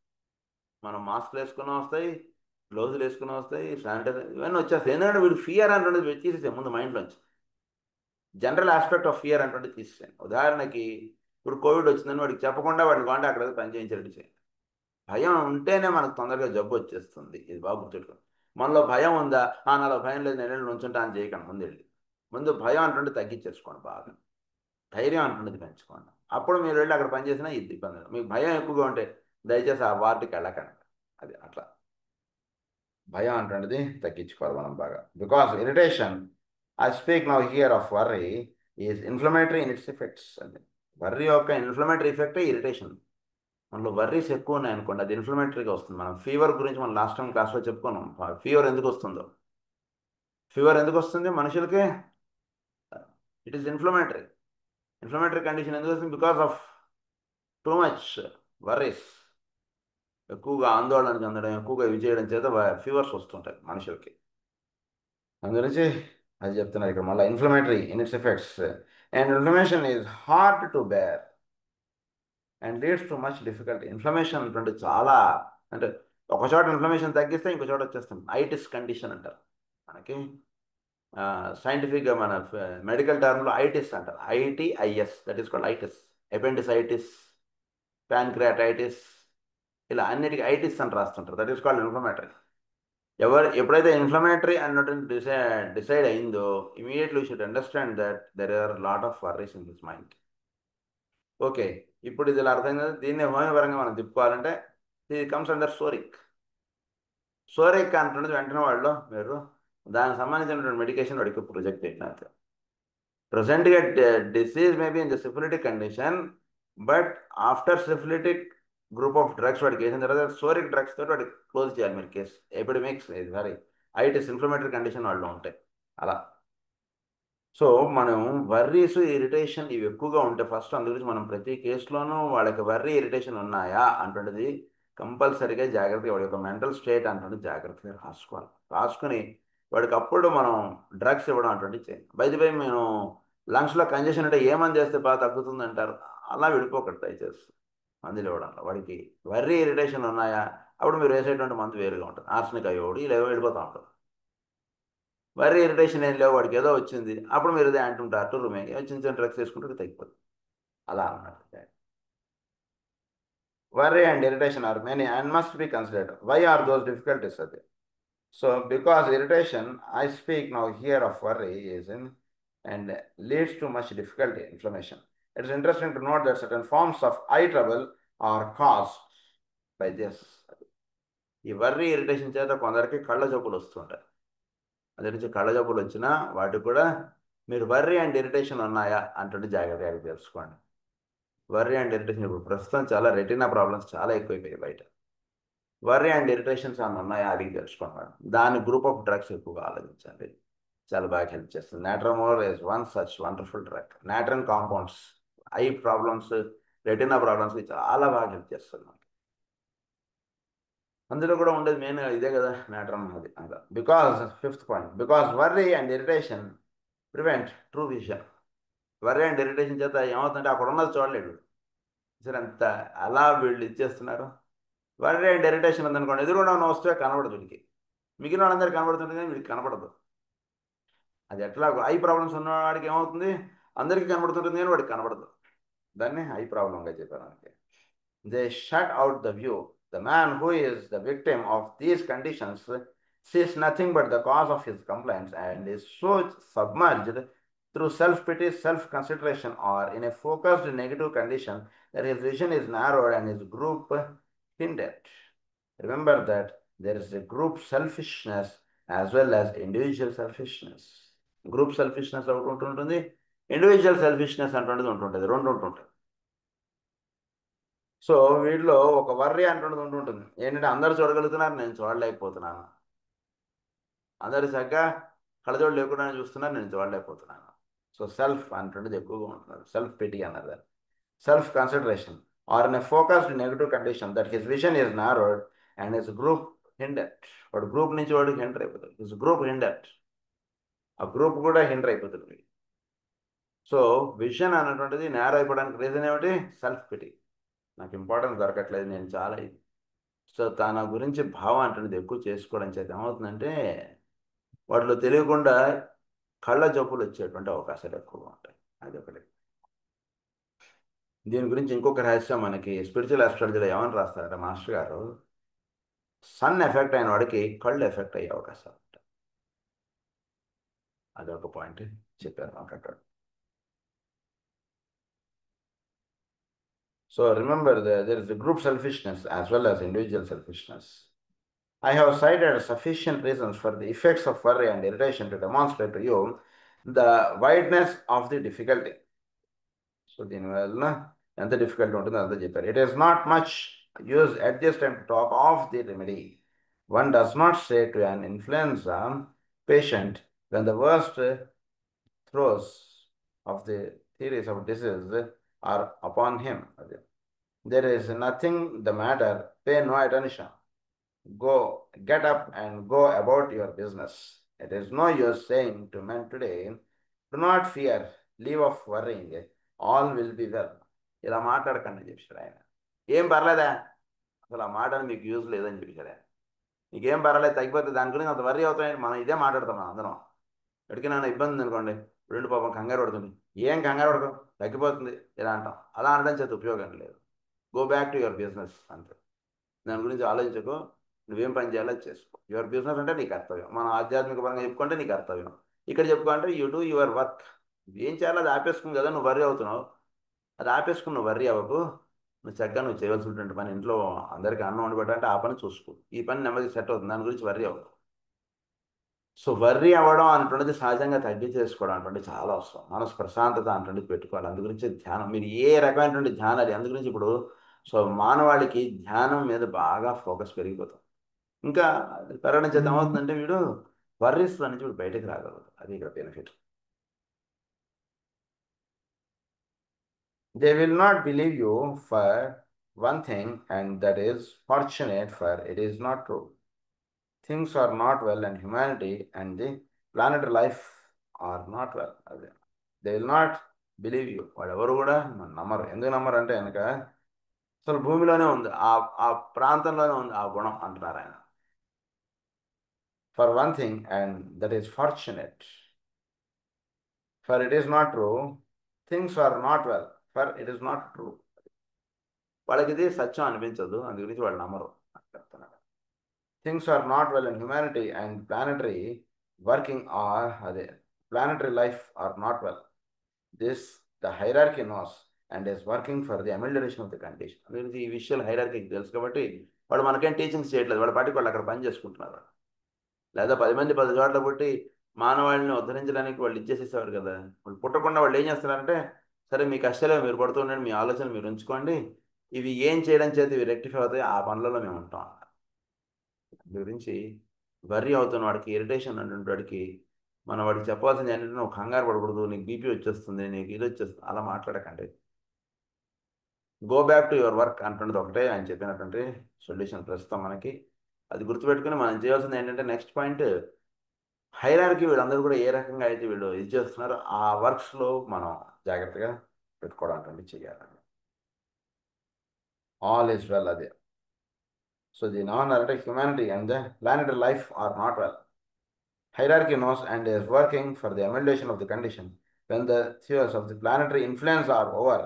మనం మాస్క్లు వేసుకుని వస్తాయి, గ్లౌజులు వేసుకుని వస్తాయి, శానిటైజర్ ఇవన్నీ వచ్చేస్తాయి. ఎందుకంటే వీడు ఫియర్ అంటుండేది తీసేసాయి ముందు మైండ్లోంచి. జనరల్ ఆస్పెక్ట్ ఆఫ్ ఫియర్ అంటే తీసేసాను. ఉదాహరణకి ఇప్పుడు కోవిడ్ వచ్చిందని వాడికి చెప్పకుండా వాడిని కాంటే అక్కడ పని చేయించేటట్టు చేయండి. భయం ఉంటేనే మనకు తొందరగా జబ్బు వచ్చేస్తుంది. ఇది బాగా గుర్తుపెట్టుకోండి. మనలో భయం ఉందా, నాలో భయం లేదు, నేను నుంచుంటా అని చేయకండి. ముందు భయం అంటుంటే తగ్గించేసుకోండి. బాగా ధైర్యం అంటుండేది పెంచుకోండి. అప్పుడు మీరు వెళ్ళి అక్కడ పని చేసినా ఇది ఇబ్బంది లేదు. మీకు భయం ఎక్కువగా ఉంటే దయచేసి ఆ వార్డుకి వెళ్ళకండి. అది అట్లా భయం అంటుండేది తగ్గించుకోవాలి మనం బాగా. Because irritation, I speak now here of worry, is inflammatory in its effects. అది వర్రీ యొక్క ఇన్ఫ్లమేటరీ ఎఫెక్టే ఇరిటేషన్. మనలో వర్రీస్ ఎక్కువ ఉన్నాయి అనుకోండి, అది ఇన్ఫ్లమేటరీగా వస్తుంది. మనం ఫీవర్ గురించి మనం లాస్ట్ టైం క్లాస్లో చెప్పుకున్నాం. ఫీవర్ ఎందుకు వస్తుందో, ఫీవర్ ఎందుకు వస్తుంది మనుషులకి? It is inflammatory. Inflammatory condition ఎందుకు వస్తుంది? Because of too much worries. ఎక్కువగా ఆందోళన చెందడం, ఎక్కువగా ఇవి చేయడం చేత ఫీవర్స్ వస్తుంటాయి మనుషులకి. అందుగురించి అది చెప్తున్నారు ఇక్కడ మళ్ళీ, inflammatory in its effects and inflammation is hard to bear and leads to much difficulty. Inflammation అంటే చాలా, అంటే ఒక చోట ఇన్ఫ్లమేషన్ తగ్గిస్తే ఇంకో చోట వచ్చేస్తుంది. ఐటిస్ కండిషన్ అంటారు మనకి. సైంటిఫిక్గా మన మెడికల్ టర్మ్లో ఐటిస్ అంటారు. I T I S, that is called itis. Appendicitis, pancreatitis, ఇలా అన్నిటికీ ఐటిస్ అని రాస్తుంటారు. That is called inflammatory. ఎప్పుడైతే ఇన్ఫ్లమేటరీ అన్నట్టు డిసైడ్ అయిందో, immediately should understand that there are lot of worries in his mind. Okay, ఇప్పుడు ఇది ఇలా అర్థం కదా. దీన్ని హోమియోపరంగా మనం తిప్పుకోవాలంటే ఇది కమ్స్ అండర్ సోరిక్. సోరిక్ అంటున్నది వెంటనే వాళ్ళు మీరు దానికి సంబంధించినటువంటి మెడికేషన్ వాడికి ప్రొజెక్ట్ చేసినారు. Presenting a disease may be in the syphilitic condition, but after syphilitic group of drugs వాడికి వేసిన తర్వాత సోరిక్ డ్రగ్స్ తోటి వాడికి క్లోజ్ చేయాలి మీరు కేసు. ఎపిడమిక్స్ ఇది సారీ ఐటిస్ ఇన్ఫ్లమేటరీ కండిషన్ వాళ్ళు ఉంటాయి అలా. సో మనం వర్రీస్, ఇరిటేషన్ ఇవి ఎక్కువగా ఉంటాయి ఫస్ట్. అందుగురించి మనం ప్రతి కేసులోనూ వాళ్ళకి వర్రీ, ఇరిటేషన్ ఉన్నాయా అంటున్నది కంపల్సరీగా జాగ్రత్తగా వాడి యొక్క మెంటల్ స్టేట్ అంటుంటే జాగ్రత్తగా రాసుకోవాలి. రాసుకుని వాడికి అప్పుడు మనం డ్రగ్స్ ఇవ్వడం అటువంటి చేయాలి. బై మేము లంగ్స్లో కంజెషన్ అంటే ఏమని చేస్తే బాగా తగ్గుతుంది అంటారు, అలా వెళ్ళిపోకూడదు దయచేసి మందులు ఇవ్వడంలో. వాడికి వర్రీ, ఇరిటేషన్ ఉన్నాయా, అప్పుడు మీరు వేసేటువంటి మందు వేరుగా ఉంటుంది. ఆర్సనిక్ అయ్యోడు ఇలా వెళ్ళిపోతూ ఉంటుంది. వర్రీ, ఇరిటేషన్ ఏం లేవు, వాడికి ఏదో వచ్చింది, అప్పుడు మీరు ఇది అంటుంటారు టూరుమే చిన్న చిన్న డ్రగ్స్ వేసుకుంటే తగ్గిపోతుంది. అలా అన్నమాట. Worry and irritation are many and must be considered. Why are those difficulties? So, because irritation, I speak now here of worry, is in and leads to much difficulty, inflammation. It is interesting to note that certain forms of eye trouble are caused by this. ఈ వర్రీ, ఇరిటేషన్ చేత కొందరికి కళ్ళ జబ్బులు వస్తుంటాయి. అదే నుంచి కళ్ళ జబ్బులు వచ్చినా వాటికి కూడా మీరు వర్రీ అండ్ ఇరిటేషన్ ఉన్నాయా అంటుంటే జాగ్రత్తగా తెలుసుకోండి. వర్రీ అండ్ ఇరిటేషన్ ఇప్పుడు ప్రస్తుతం చాలా రెటీనా ప్రాబ్లమ్స్ చాలా ఎక్కువైపోయాయి బయట. వర్రీ అండ్ ఇరిటేషన్స్ అని ఉన్నాయా అడిగి తెలుసుకున్నాడు. దాని గ్రూప్ ఆఫ్ డ్రగ్స్ ఎక్కువగా ఆలోచించండి, చాలా బాగా హెల్ప్ చేస్తుంది. Natrum mur is one such wonderful drug. Natrum compounds eye problems, retina ప్రాబ్లమ్స్కి చాలా బాగా హెల్ప్ చేస్తుంది. అందులో కూడా ఉండేది మెయిన్ ఇదే కదా, నాట్రమ్ అది అంతా. Because fifth point, because worry and irritation prevent true vision. Worry and irritation చేత ఏమవుతుందంటే అక్కడ ఉన్నది చూడలేడు. సరే అంత అలా వీళ్ళు ఇచ్చేస్తున్నారు. వర్రీ అండ్ ఇరిటేషన్ ఉందనుకోండి, ఎదురుగా ఉన్న వస్తువే కనబడదు వీడికి. మిగిలిన వాళ్ళందరికీ కనబడుతుంది కానీ వీడికి కనబడదు. అది ఎట్లా ఐ ప్రాబ్లమ్స్ ఉన్నవాడికి ఏమవుతుంది, అందరికీ కనబడుతుంటుంది కానీ వాడికి కనబడదు. దాన్ని ఐ ప్రాబ్లంగా చెప్పారు మనకి. They shut out the view. The man who is the victim of these conditions sees nothing but the cause of his complaints and is so submerged through self-pity, self-consideration, or in a focused negative condition that his vision is narrowed and his group hindered. Remember that there is a group selfishness as well as individual selfishness. Group selfishness ఒకటి ఉంటుంటుంది, ఇండివిజువల్ సెల్ఫిష్నెస్ అంటుంటుంది ఉంటుంటుంది, రెండు ఉంటుంటాయి. సో వీటిలో ఒక వర్రీ అంటున్నది ఉంటుంటుంది. ఏంటంటే అందరు చూడగలుగుతున్నారు, నేను చూడలేకపోతున్నాను. అందరు చక్కగా కళ్ళజోడు లేకుండా చూస్తున్నారు, నేను చూడలేకపోతున్నాను. సో సెల్ఫ్ అంటున్నది ఎక్కువగా ఉంటున్నారు. సెల్ఫ్ పిటీ అన్నది, self consideration, or in a focused negative condition that his vision is narrowed and his group hindered. వాడు గ్రూప్ నుంచి వాడికి హిండర్ అయిపోతుంది. హిస్ గ్రూప్ హిండర్డ్, ఆ గ్రూప్ కూడా హిండర్ అయిపోతుంది. సో విజన్ అన్నటువంటిది నేర్ అయిపోవడానికి రీజన్ ఏమిటి? Self pity. నాకు ఇంపార్టెన్స్ దొరకట్లేదు, నేను చాలా సో తన గురించి భావం అంటున్నది ఎక్కువ చేసుకోవడం చేత ఏమవుతుందంటే వాటిలో తెలియకుండా కళ్ళ జబ్బులు వచ్చేటువంటి అవకాశాలు ఎక్కువగా ఉంటాయి. అది ఒకటి. దీని గురించి ఇంకొక రహస్యం మనకి స్పిరిచువల్ ఆస్ట్రాలజీలో ఏమని రాస్తారంటే మాస్టర్ గారు, సన్ ఎఫెక్ట్ అయిన వాడికి కళ్ళు ఎఫెక్ట్ అయ్యే అవకాశాలు ఉంటాయి. అదొక పాయింట్ చెప్పారు మాట్లాడారు. So remember, there is a group selfishness as well as individual selfishness. I have cited sufficient reasons for the effects of worry and irritation to demonstrate to you the wideness of the difficulty. So దీనివల్ల ఎంత డిఫికల్ట్ ఉంటుందో అంతా చెప్పారు. It is not much use at this time to talk of the remedy. One does not say to an influenza patient when the worst throes of the theories of disease are upon him. There is nothing the matter, pay no attention. Go, get up and go about your business. It is no use saying to men today, do not fear, leave off worrying, all will be well. ఇలా మాట్లాడకండి చెప్పాడు ఆయన. ఏం పర్లేదా, అసలు ఆ మాటని మీకు యూజ్ లేదని చెప్పాడు ఆయన. నీకేం పర్లేదు, తగ్గిపోతే దాని గురించి అంత వర్రీ అవుతాయని మనం ఇదే మాట్లాడతాం మనం అందరం. ఎక్కడికి నన్ను ఇబ్బంది అనుకోండి, రెండు పాపం కంగారు పడుతుంది, ఏం కంగారు పడకు తగ్గిపోతుంది ఇలా అంటాం. అలా అనడం చేత ఉపయోగం లేదు. Go back to your business అంతే. దాని గురించి ఆలోచించకు, నువ్వేం పని చేయాలో చేసుకో. యువర్ బిజినెస్ అంటే నీ కర్తవ్యం. మనం ఆధ్యాత్మిక పరంగా చెప్పుకుంటే నీ కర్తవ్యం. ఇక్కడ చెప్పుకుంటే యూ డూ యువర్ వర్క్. ఏం చేయాలో అది ఆపేసుకుని కదా నువ్వు వర్రీ అవుతున్నావు. అది ఆపేసుకుని నువ్వు వర్రీ అవ్వకు. నువ్వు చక్కగా నువ్వు చేయవలసినటువంటి పని, ఇంట్లో అందరికీ అన్నం వండి పెట్టాలంటే ఆ పని చూసుకో. ఈ పని నెమ్మది సెట్ అవుతుంది, దాని గురించి వర్రీ అవ్వకు. సో వర్రీ అవ్వడం అంటున్నది సహజంగా తగ్గించేసుకోవడం అంటుండే చాలా అవసరం. మనసు ప్రశాంతత అంటుండే పెట్టుకోవాలి. అందు గురించి ధ్యానం, మీరు ఏ రకమైనటువంటి ధ్యానాలు, అందు గురించి ఇప్పుడు సో మానవాళికి ధ్యానం మీద బాగా ఫోకస్ పెరిగిపోతుంది. ఇంకా పెరగడం చేత ఏమవుతుందంటే వీడు వర్రీస్ నుంచి వీడు బయటకు రాగలరు. అది ఇక్కడ benefit. They will not believe you for one thing, and that is fortunate, for it is not true. Things are not well, and humanity and the planetary life are not well. They will not believe you. వాళ్ళు ఎవరు కూడా నమ్మరు. ఎందుకు నమ్మరు అంటే కనుక అసలు భూమిలోనే ఉంది, ఆ ప్రాంతంలోనే ఉంది ఆ గుణం అంటున్నారు ఆయన. For one thing, and that is fortunate, for it is not true. Things are not well, for it is not true. వాళ్ళకి ఇది సత్యం అనిపించదు, అందు గురించి వాళ్ళు నమ్మరు అని చెప్తున్నారు. Things are not well in humanity and planetary working are planetary life are not well. This the hierarchy knows and is working for the amelioration of the condition. అనేది ఈ విషయాలు హైరార్కీకి తెలుసు కాబట్టి వాడు మనకేం టీచింగ్స్ చేయట్లేదు. వాడు పాటికి వాళ్ళు అక్కడ పని చేసుకుంటున్నారు. లేదా 10 మంది 10 చోట్ల పుట్టి మానవాళిని ఉద్ధరించడానికి వాళ్ళు ఇచ్చేసేసేవారు కదా. వాళ్ళు పుట్టకుండా వాళ్ళు ఏం చేస్తున్నారంటే, సరే మీ కష్టాలే మీరు పడుతుండండి, మీ ఆలోచనలు మీరు ఉంచుకోండి, ఇవి ఏం చేయడం చేత ఇవి రెక్టిఫై అవుతాయి, ఆ పనులలో మేము ఉంటాం. దాని గురించి వర్రీ అవుతున్న వాడికి, ఇరిటేషన్ అంటే వాడికి మనం వాడికి చెప్పాల్సింది ఏంటంటే, నువ్వు కంగారు పడకూడదు, నీకు బీపీ వచ్చేస్తుంది, నీకు ఇది వచ్చేస్తుంది, అలా మాట్లాడకండి. Go back to your work అంటున్నది ఒకటే ఆయన చెప్పినటువంటి సొల్యూషన్ ప్రస్తుతం మనకి. అది గుర్తుపెట్టుకుని మనం చేయాల్సింది ఏంటంటే, నెక్స్ట్ పాయింట్ హైరార్కీ వీళ్ళందరూ కూడా ఏ రకంగా అయితే వీళ్ళు ఇది చేస్తున్నారో ఆ వర్క్స్లో మనం జాగ్రత్తగా పెట్టుకోవడానికి చేయాలి. ఆల్ ఈజ్ వెల్ అదే. సో దీని ఏమన్నారంటే, humanity and the planetary life are not well. Hierarchy knows and is working for the amelioration of the condition. When the theories of the planetary influence are over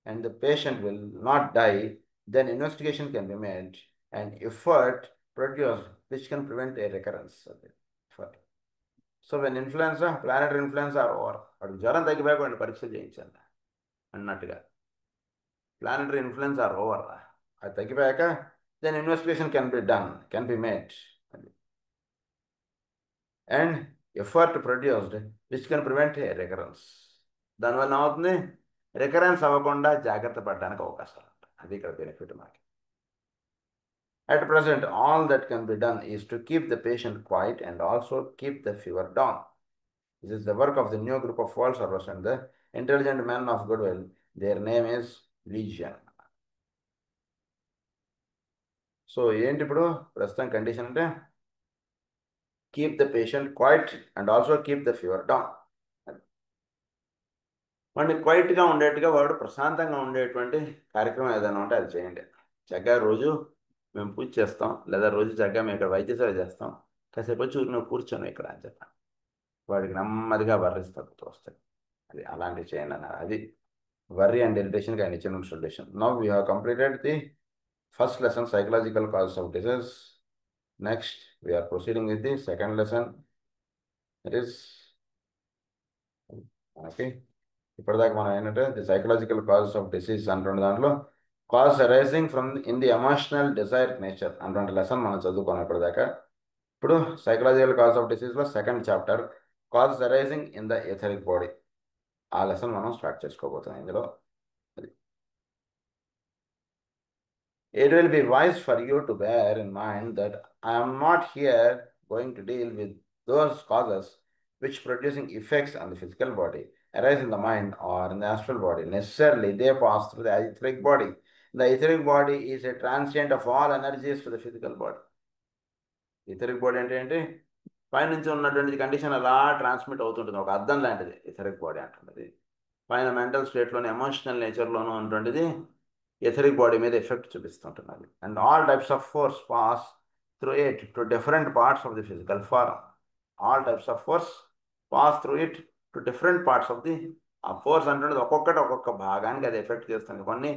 and the patient will not die, then investigation can be made and effort produced which can prevent a recurrence of the effort. So when planetary influenza are over, వాడికి జ్వరం తగ్గిపోయాక వాడిని పరీక్ష చేయించాలి అన్నట్టుగా. ప్లానెటరీ ఇన్ఫ్లుయెన్స్ ఆర్ ఓవర్, అది తగ్గిపోయాక then investigation can be made and effort produced which can prevent a recurrence. దానివల్ల ఏమవుతుంది, రికరెన్స్ అవ్వకుండా జాగ్రత్త పడడానికి అవకాశాలు ఉంటాయి. అది ఇక్కడ బెనిఫిట్ మనకి. At present, all that can be done is to keep the patient quiet and also keep the fever down. This is the work of the new group of world servers and the intelligent men of goodwill. Their name is Legion. So ఏంటి ఇప్పుడు ప్రస్తుతం కండిషన్ అంటే, keep the patient quiet and also keep the fever down. వాడిని క్వైట్గా ఉండేట్టుగా, వాడు ప్రశాంతంగా ఉండేటువంటి కార్యక్రమం ఏదైనా ఉంటే అది చేయండి. చక్కగా రోజు మేము పూజ చేస్తాం, లేదా రోజు చక్కగా మేము ఇక్కడ వైద్య సేవ చేస్తాం, కాసేపు వచ్చి ఊరిని కూర్చొని ఇక్కడ అని చెప్పాను. వాడికి నెమ్మదిగా వర్రిస్తూ వస్తాయి. అది అలాంటివి చేయండి అన్నారు. అది worry and irritation ఆయన ఇచ్చిన solution. Now we have completed the first lesson, psychological causes of disease. Next, we are proceeding with the second lesson. It is okay. ఇప్పటిదాకా మనం ఏంటంటే the psychological causes of disease అంటుండే దాంట్లో cause arising from in the emotional desire nature అటువంటి లెసన్ మనం చదువుకున్నాం ఇప్పటిదాకా. ఇప్పుడు సైకలాజికల్ కాజ్ ఆఫ్ డిసీజ్లో second chapter cause arising in the etheric body, ఆ లెసన్ మనం స్టార్ట్ చేసుకోబోతున్నాం ఇందులో. It will be wise for you to bear in mind that I am not here going to deal with those causes which producing effects on the physical body arise in the mind or in the astral body. Necessarily, they pass through the etheric body. The etheric body is a transient of all energies to the physical body. Etheric body అంటే ఏంటి? పైనుంచి ఉన్నటువంటి కండిషన్ అలా ట్రాన్స్మిట్ అవుతుంటుంది, ఒక అద్దం లాంటిది ఎథరిక్ బాడీ అంటున్నది. పైన మెంటల్ స్టేట్లోని ఎమోషనల్ నేచర్లోనూ ఉన్నటువంటిది ఎథరిక్ బాడీ మీద ఎఫెక్ట్ చూపిస్తుంటున్నది. And all types of force pass through it to different parts of the physical form. All types of force pass through it to different parts of the, ఆ ఫోర్స్ అంటున్నది ఒక్కొక్కటి ఒక్కొక్క భాగానికి అది ఎఫెక్ట్ చేస్తుంది. కొన్ని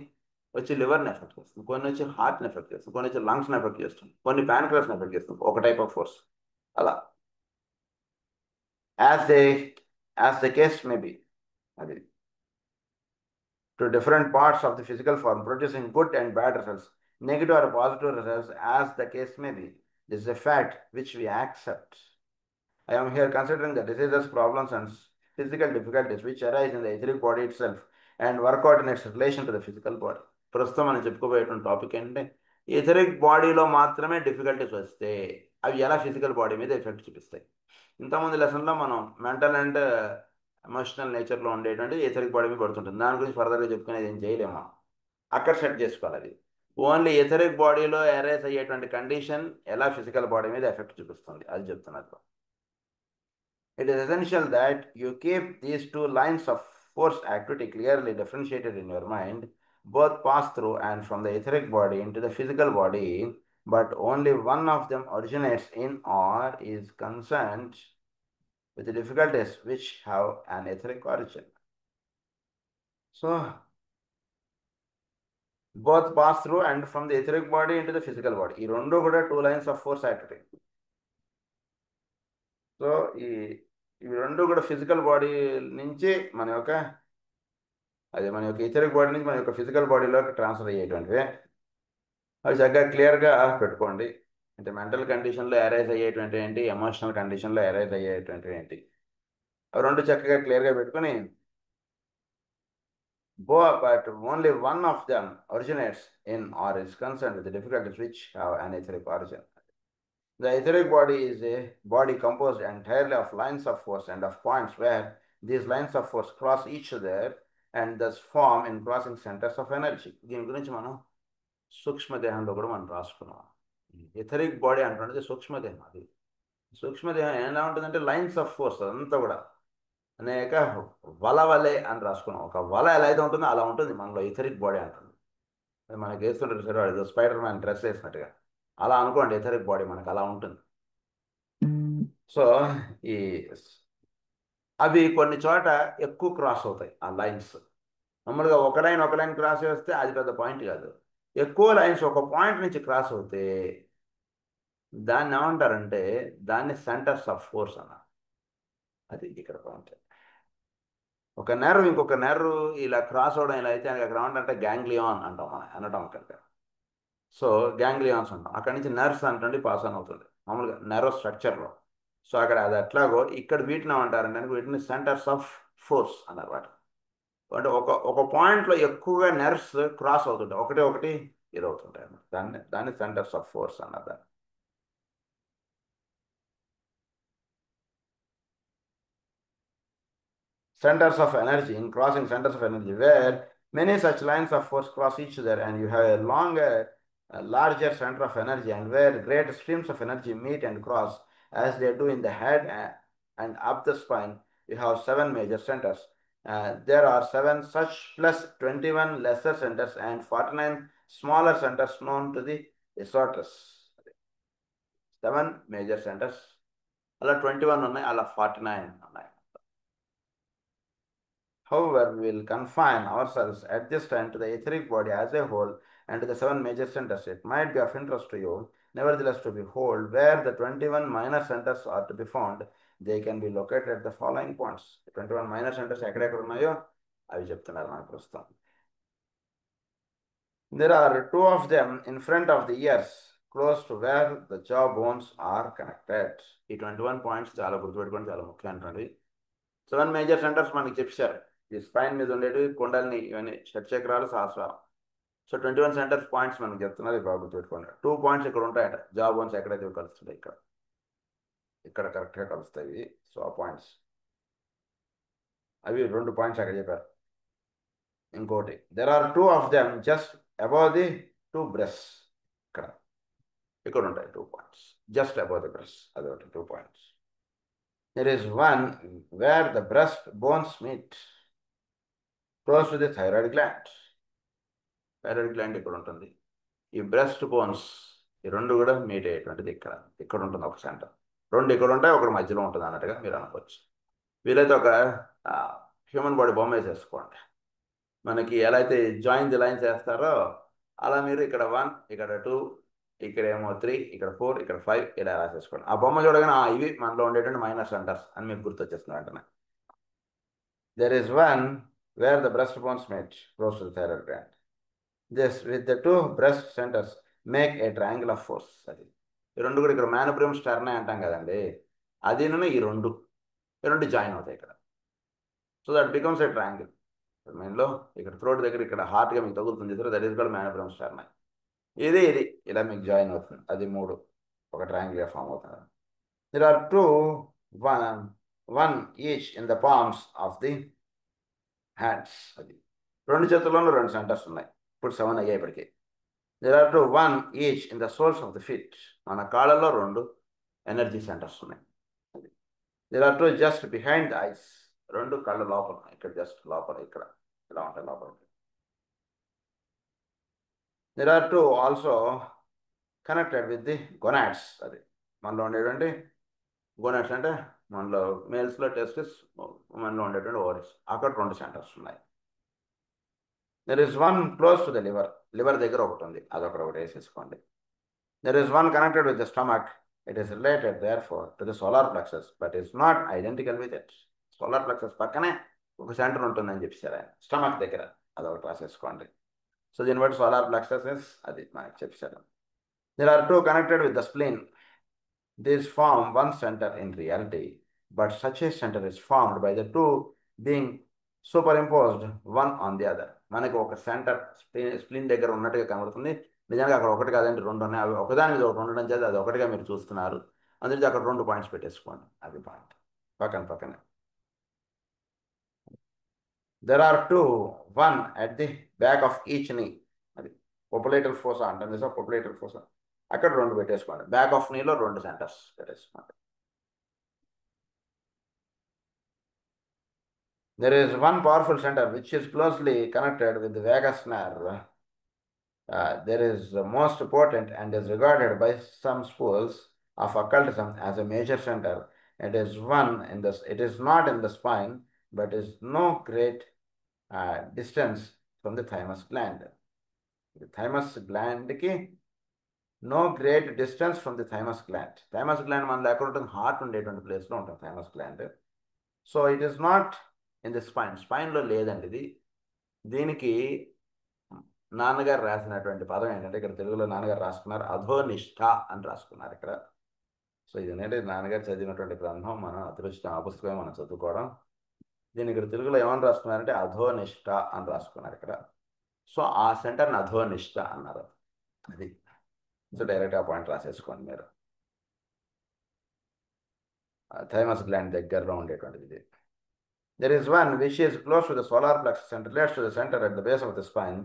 వచ్చి లివర్ని ఎఫెక్ట్ చేస్తుంది, కొన్ని వచ్చి హార్ట్ని ఎఫెక్ట్ చేస్తుంది, కొన్ని వచ్చి లంగ్స్ని ఎఫెక్ట్ చేస్తుంది, కొన్ని ప్యాన్క్రస్ని ఎఫెక్ట్ చేస్తుంది, ఒక టైప్ ఆఫ్ ఫోర్స్. అలా as the case may be, అది to different parts of the physical form, producing good and bad results, negative or positive results, as the case may be. This is a fact which we accept. I am here considering the diseases, problems, and physical difficulties which arise in the etheric body itself and work out in its relation to the physical body. ప్రస్తుతం మనం చెప్పుకోబోయేటువంటి టాపిక్ ఏంటంటే ఎథరిక్ బాడీలో మాత్రమే డిఫికల్టీస్ వస్తే అవి ఎలా ఫిజికల్ బాడీ మీద ఎఫెక్ట్ చూపిస్తాయి. ఇంతకుముందు లెసన్లో మనం మెంటల్ అండ్ ఎమోషనల్ నేచర్లో ఉండేటువంటి ఎథరిక్ బాడీ మీద పడుతుంటుంది. దాని గురించి ఫర్దర్గా చెప్పుకునేది ఏం చేయలేము, అక్కడ సెట్ చేసుకోవాలి. అది ఓన్లీ ఎథరిక్ బాడీలో అరైజ్ అయ్యేటువంటి కండిషన్ ఎలా ఫిజికల్ బాడీ మీద ఎఫెక్ట్ చూపిస్తుంది అది చెప్తున్నారు. It is essential that you keep these two lines of force activity clearly differentiated in your mind. Both pass through and from the etheric body into the physical body, but only one of them originates in or is concerned with the difficulties which have an etheric origin. So, both pass through and from the etheric body into the physical body. ఈ రెండు కూడా two lines of force activity. So ఇవి రెండు కూడా ఫిజికల్ బాడీ నుంచి మన యొక్క ఎథరిక్ బాడీ నుంచి మన యొక్క ఫిజికల్ బాడీలోకి ట్రాన్స్ఫర్ అయ్యేటువంటివి. అవి చక్కగా క్లియర్గా పెట్టుకోండి. అంటే మెంటల్ కండిషన్లో అరైజ్ అయ్యేటువంటి ఏంటి, ఎమోషనల్ కండిషన్లో అరైజ్ అయ్యేటువంటి ఏంటి, అవి రెండు చక్కగా క్లియర్గా పెట్టుకొని but only one of them originates in or is concerned with the difficulties which have an etheric origin. The etheric body is a body composed entirely of lines of force and of points where these lines of force cross each other and thus form in crossing centers of energy. దీని గురించి మనం సూక్ష్మదేహంలో కూడా మనం రాసుకున్నాం. ఎథరిక్ బాడీ అంటున్నది సూక్ష్మదేహం. అది సూక్ష్మదేహం ఎలా ఉంటుందంటే లైన్స్ ఆఫ్ ఫోర్స్ అదంతా కూడా అనేక వల వలె అని రాసుకున్నాం. ఒక వల ఎలా అయితే ఉంటుందో అలా ఉంటుంది మనలో ఎథరిక్ బాడీ అంటుంది. అది మనకి వేస్తుంటారు సరే, వాడు స్పైడర్ మ్యాన్ డ్రెస్ వేసినట్టుగా అలా అనుకోండి, ఎథరిక్ బాడీ మనకు అలా ఉంటుంది. సో ఈ అవి కొన్ని చోట ఎక్కువ క్రాస్ అవుతాయి ఆ లైన్స్. మామూలుగా ఒక లైన్ క్రాస్ చేస్తే అది పెద్ద పాయింట్ కాదు. ఎక్కువ లైన్స్ ఒక పాయింట్ నుంచి క్రాస్ అవుతే దాన్ని ఏమంటారంటే దాన్ని సెంటర్స్ ఆఫ్ ఫోర్స్ అన్నారు. అది ఇక్కడ పాయింట్. ఒక నెర్వ్ ఇంకొక నెర్వ్ ఇలా క్రాస్ అవడం ఇలా అయితే అక్కడ ఏమంటే గ్యాంగ్లియాన్ అంటాం మనం అనటామికల్గా. సో గ్యాంగ్లియాన్స్ అంటాం. అక్కడి నుంచి నర్వ్స్ అంటే పాస్ ఆన్ అవుతుంది మామూలుగా నెర్వ్ స్ట్రక్చర్లో. సో అక్కడ అది ఎట్లాగో ఇక్కడ వీటిని ఏమంటారంటే వీటిని సెంటర్స్ ఆఫ్ ఫోర్స్ అన్నమాట. అంటే ఒక పాయింట్లో ఎక్కువగా నెర్వ్స్ క్రాస్ అవుతుంటాయి, ఒకటి ఇదవుతుంటాయి అన్నమాట. దాన్ని సెంటర్స్ ఆఫ్ ఫోర్స్ అన్నది. Centers of energy, in crossing centers of energy, where many such lines of force cross each other and you have a longer, larger center of energy, and where great streams of energy meet and cross as they do in the head and up the spine, you have 7 major centers. There are 7 such plus 21 lesser centers and 49 smaller centers known to the esoterics. 7 major centers. అలా 21 ఉన్నాయి, అలా 49 ఉన్నాయి. However, we will confine ourselves at this time to the etheric body as a whole and to the 7 major centers. It might be of interest to you, nevertheless, to behold where the 21 minor centers are to be found. They can be located at the following points. 21 minor centers ఎక్కడెక్కడ ఉన్నాయో అవి చెప్తున్నారు మనకు ప్రస్తుతం. There are 2 of them in front of the ears, close to where the jaw bones are connected. ఈ 21 పాయింట్స్ చాలా గుర్తుపెట్టుకోండి, చాలా ముఖ్యమైనవి. 7 మేజర్ సెంటర్స్ మనకి చెప్పారు. ఈ స్పైన్ మీద ఉండేవి కొండల్ని, ఇవన్నీ షట్చక్రాలు, సహస్రాలు. సో 21 సెంటర్స్ పాయింట్స్ మనకి చెప్తున్నారు, బాగా గుర్తుపెట్టుకోండి. 2 పాయింట్స్ ఇక్కడ ఉంటాయట, జా బోన్స్ ఎక్కడైతే కలుస్తుంటాయి, ఇక్కడ కరెక్ట్గా కలుస్తాయి. సో ఆ పాయింట్స్ అవి 2 పాయింట్స్ అక్కడ చెప్పారు. ఇంకోటి, there are 2 of them just above the 2 breast. ఇక్కడ ఉంటాయి 2 points just above the breast, అదొకటి 2 points. There is one where the breast bones meet, close to the thyroid gland. Thyroid gland ఇక్కడ ఉంటుంది. ఈ బ్రెస్ట్ బోన్స్ ఈ 2 కూడా మీట్ అయ్యేటువంటిది ఇక్కడ ఉంటుంది ఒక సెంటర్. 2 ఇక్కడ ఉంటాయి, ఒకటి మధ్యలో ఉంటుంది అన్నట్టుగా మీరు అనుకోవచ్చు. వీలైతే ఒక హ్యూమన్ బాడీ బొమ్మ వేసేసుకోండి. మనకి ఎలా అయితే జాయిన్ ది లైన్స్ వేస్తారో అలా మీరు ఇక్కడ 1, ఇక్కడ 2, ఇక్కడేమో 3, ఇక్కడ 4, ఇక్కడ 5 ఇలా రాసేసుకోండి. ఆ బొమ్మ చూడగానే ఇవి మనలో ఉండేటువంటి మైనర్ సెంటర్స్ అని మీకు గుర్తొచ్చేస్తుంది వెంటనే. There is one where the breast bones meet, close to the thyroid gland. This with the 2 breast centers make a triangle of force. అది ఈ 2 కూడా ఇక్కడ మ్యానుబ్రియం స్టర్నే అంటాం కదండి, అది ఈ 2 జాయిన్ అవుతాయి ఇక్కడ. So that becomes a triangle. మెయిన్లో ఇక్కడ థ్రోట్ దగ్గర ఇక్కడ హార్ట్గా మీకు తగులుతుంది, that is called manubrium sterni. ఇది ఇలా మీకు జాయిన్ అవుతుంది, అది 3 ఒక ట్రయాంగిల్గా ఫామ్ అవుతుంది. There are 2, one each in the palms of the hands. అది 2 చేతుల్లోనూ 2 సెంటర్స్ ఉన్నాయి. ఇప్పుడు 7 అయ్యాయి ఇప్పటికి. There are 2, one each in the soles of the feet. మన కాళ్ళలో 2 ఎనర్జీ సెంటర్స్ ఉన్నాయి. There are 2 just behind the eyes. 2 కళ్ళ లోపల, ఇక్కడ జస్ట్ లోపల, ఇక్కడ ఇలా ఉంటాయి లోపల. There are 2 also connected with the gonads. అది మనలో ఉండేటువంటి గోనాడ్స్ అంటే మనలో మేల్స్లో టెస్టిస్, మనలో ఉండేటువంటి ఓవరీస్, అక్కడ 2 సెంటర్స్ ఉన్నాయి. There is one close to the liver. Liver దగ్గర ఒకటి ఉంది, అదొకటి వేసేసుకోండి. There is one connected with the stomach. It is related therefore to the solar plexus, but is not identical with it. Solar plexus పక్కనే ఒక సెంటర్ ఉంటుందని చెప్పారు ఆయన, స్టమక్ దగ్గర, అదొకటి రాసేసుకోండి. సో దీన్ని బట్టి సోలార్ ప్లెక్సస్ అది మనకి చెప్పారు. There are 2 connected with the spleen. These form one center in reality, but such a center is formed by the 2 being superimposed one on the other. మనకి ఒక సెంటర్ స్ప్లీన్ దగ్గర ఉన్నట్టుగా కనబడుతుంది, నిజంగా అక్కడ ఒకటి కాదంటే 2 ఉన్నాయి. అవి ఒకదాని మీద ఒకటి ఉండడం చేత అది ఒకటిగా మీరు చూస్తున్నారు. అందుకే అక్కడ 2 పాయింట్స్ పెట్టేసుకోండి, అవి పాయింట్ పక్కన. There are 2, one at the back of each knee. అది పొపులేటల్ ఫోసా అంటారు, నిజం పొపులేటల్ ఫోసా, అక్కడ 2 పెట్టేసుకోండి. బ్యాక్ ఆఫ్ నీలో 2 సెంటర్స్ పెట్టేసుకోండి. There is one powerful center which is closely connected with the vagus nerve. There is most potent and is regarded by some schools of occultism as a major center. It is not in the spine, but is no great distance from the thymus gland. The thymus gland ki no great distance from the thymus gland. Thymus gland మనలో ఎక్కడ ఉంటుంది, హార్ట్ ఉండేటువంటి ప్లేస్లో ఉంటుంది thymus gland. So it is not in the స్పైన్లో లేదండి ఇది. దీనికి నాన్నగారు రాసినటువంటి పదం ఏంటంటే, ఇక్కడ తెలుగులో నాన్నగారు రాసుకున్నారు అధోనిష్ట అని రాసుకున్నారు ఇక్కడ. సో ఇది ఏంటంటే నాన్నగారు చదివినటువంటి గ్రంథం, మనం అదృష్టం, ఆ పుస్తకమే మనం చదువుకోవడం. దీన్ని ఇక్కడ తెలుగులో ఏమని రాసుకున్నారంటే అధోనిష్ట అని రాసుకున్నారు ఇక్కడ. సో ఆ సెంటర్ని అధోనిష్ట అన్నారు. అది సో డైరెక్ట్ ఆ పాయింట్ రాసేసుకోండి మీరు. థైమస్ గ్లాండ్ దగ్గరలో ఉండేటువంటిది ఇది. There is one which is close to the solar plexus and relates to the center at the base of the spine,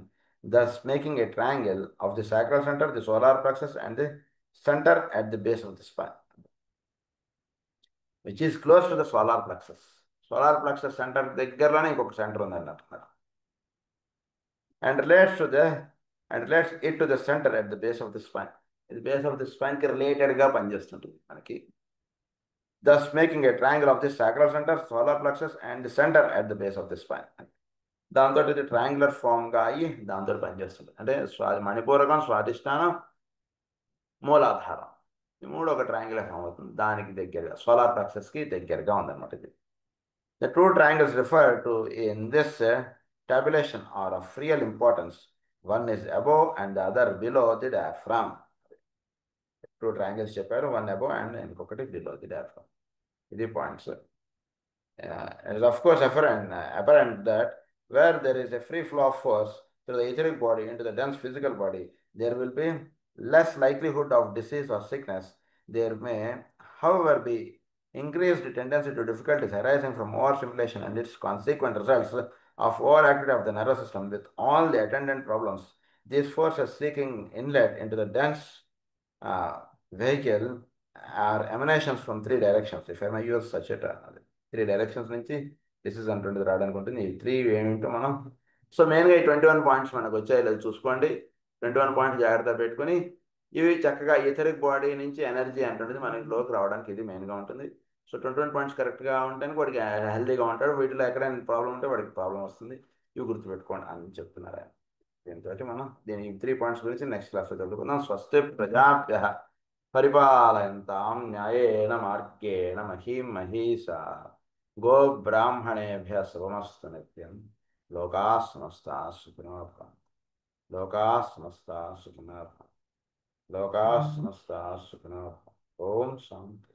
thus making a triangle of the sacral center, the solar plexus, and the center at the base of the spine, which is close to the solar plexus. Solar plexus center దగ్గరలోనే ఇంకొక సెంటర్ ఉందని అంటున్నారు. And relates to the and relates it to the center at the base of the spine. ఇది బేస్ ఆఫ్ ది స్పైన్కి రిలేటెడ్గా పనిచేస్తుంటుంది మనకి. thus making a triangle of the sacral center, solar plexus and the center at the base of the spine. దాంతో ఇది ట్రయాంగులర్ ఫామ్గా అయ్యి దాంతో పనిచేస్తుంది. అంటే మణిపూరకం, స్వాధిష్టానం, మూలాధారం, ఈ మూడు ఒక ట్రయాంగులర్ ఫామ్ అవుతుంది. దానికి దగ్గరగా సోలార్ ప్లెక్సస్కి దగ్గరగా ఉందన్నమాట ఇది. The two triangles referred to in this tabulation are of real importance. One is above and the other below the diaphragm. Two triangles చెప్పారు, one above and ఇంకొకటి below the diaphragm. ఇది points. It is of course apparent that where there is a free flow of force through the etheric body into the dense physical body, there will be less likelihood of disease or sickness. There may, however, be increased tendency to difficulties arising from overstimulation and its consequent results of overactivity of the nervous system with all the attendant problems. These forces seeking inlet into the dense vehicle are emanations from three directions. If I may use such a term, three directions నుంచి డిసీజ్ అంటుండేది రావడానికి ఉంటుంది. ఈ త్రీ ఏమిటో మనం సో మెయిన్గా ఈ 21 పాయింట్స్ మనకు వచ్చాయి లేదు చూసుకోండి. 21 పాయింట్స్ జాగ్రత్త పెట్టుకొని ఇవి చక్కగా ఇథరిక్ బాడీ నుంచి ఎనర్జీ అంటుంటుంది మనకి లోకి రావడానికి ఇది మెయిన్గా ఉంటుంది. సో 21 పాయింట్స్ కరెక్ట్గా ఉంటేనే వాడికి హెల్తీగా ఉంటాడు. వీటిలో ఎక్కడైనా ప్రాబ్లం ఉంటే వాడికి ప్రాబ్లం వస్తుంది. ఇవి గుర్తుపెట్టుకోండి అని చెప్తున్నారు ఆయన. దీంతో మనం దీని 3 పాయింట్స్ గురించి నెక్స్ట్ క్లాస్లో చదువుకుందాం. స్వస్తి ప్రజాభ్య పరిపాలయంతాం న్యాయేన మార్గేణ మహీం మహీషా గో బ్రాహ్మణేభ్య శుభమస్తు నిత్యం. లోకా సమస్తా సుఖినో భవంతు. లోకా సమస్తా సుఖినో భవంతు. లోకా సమస్తా సుఖినో భవంతు. ఓం శాంతి.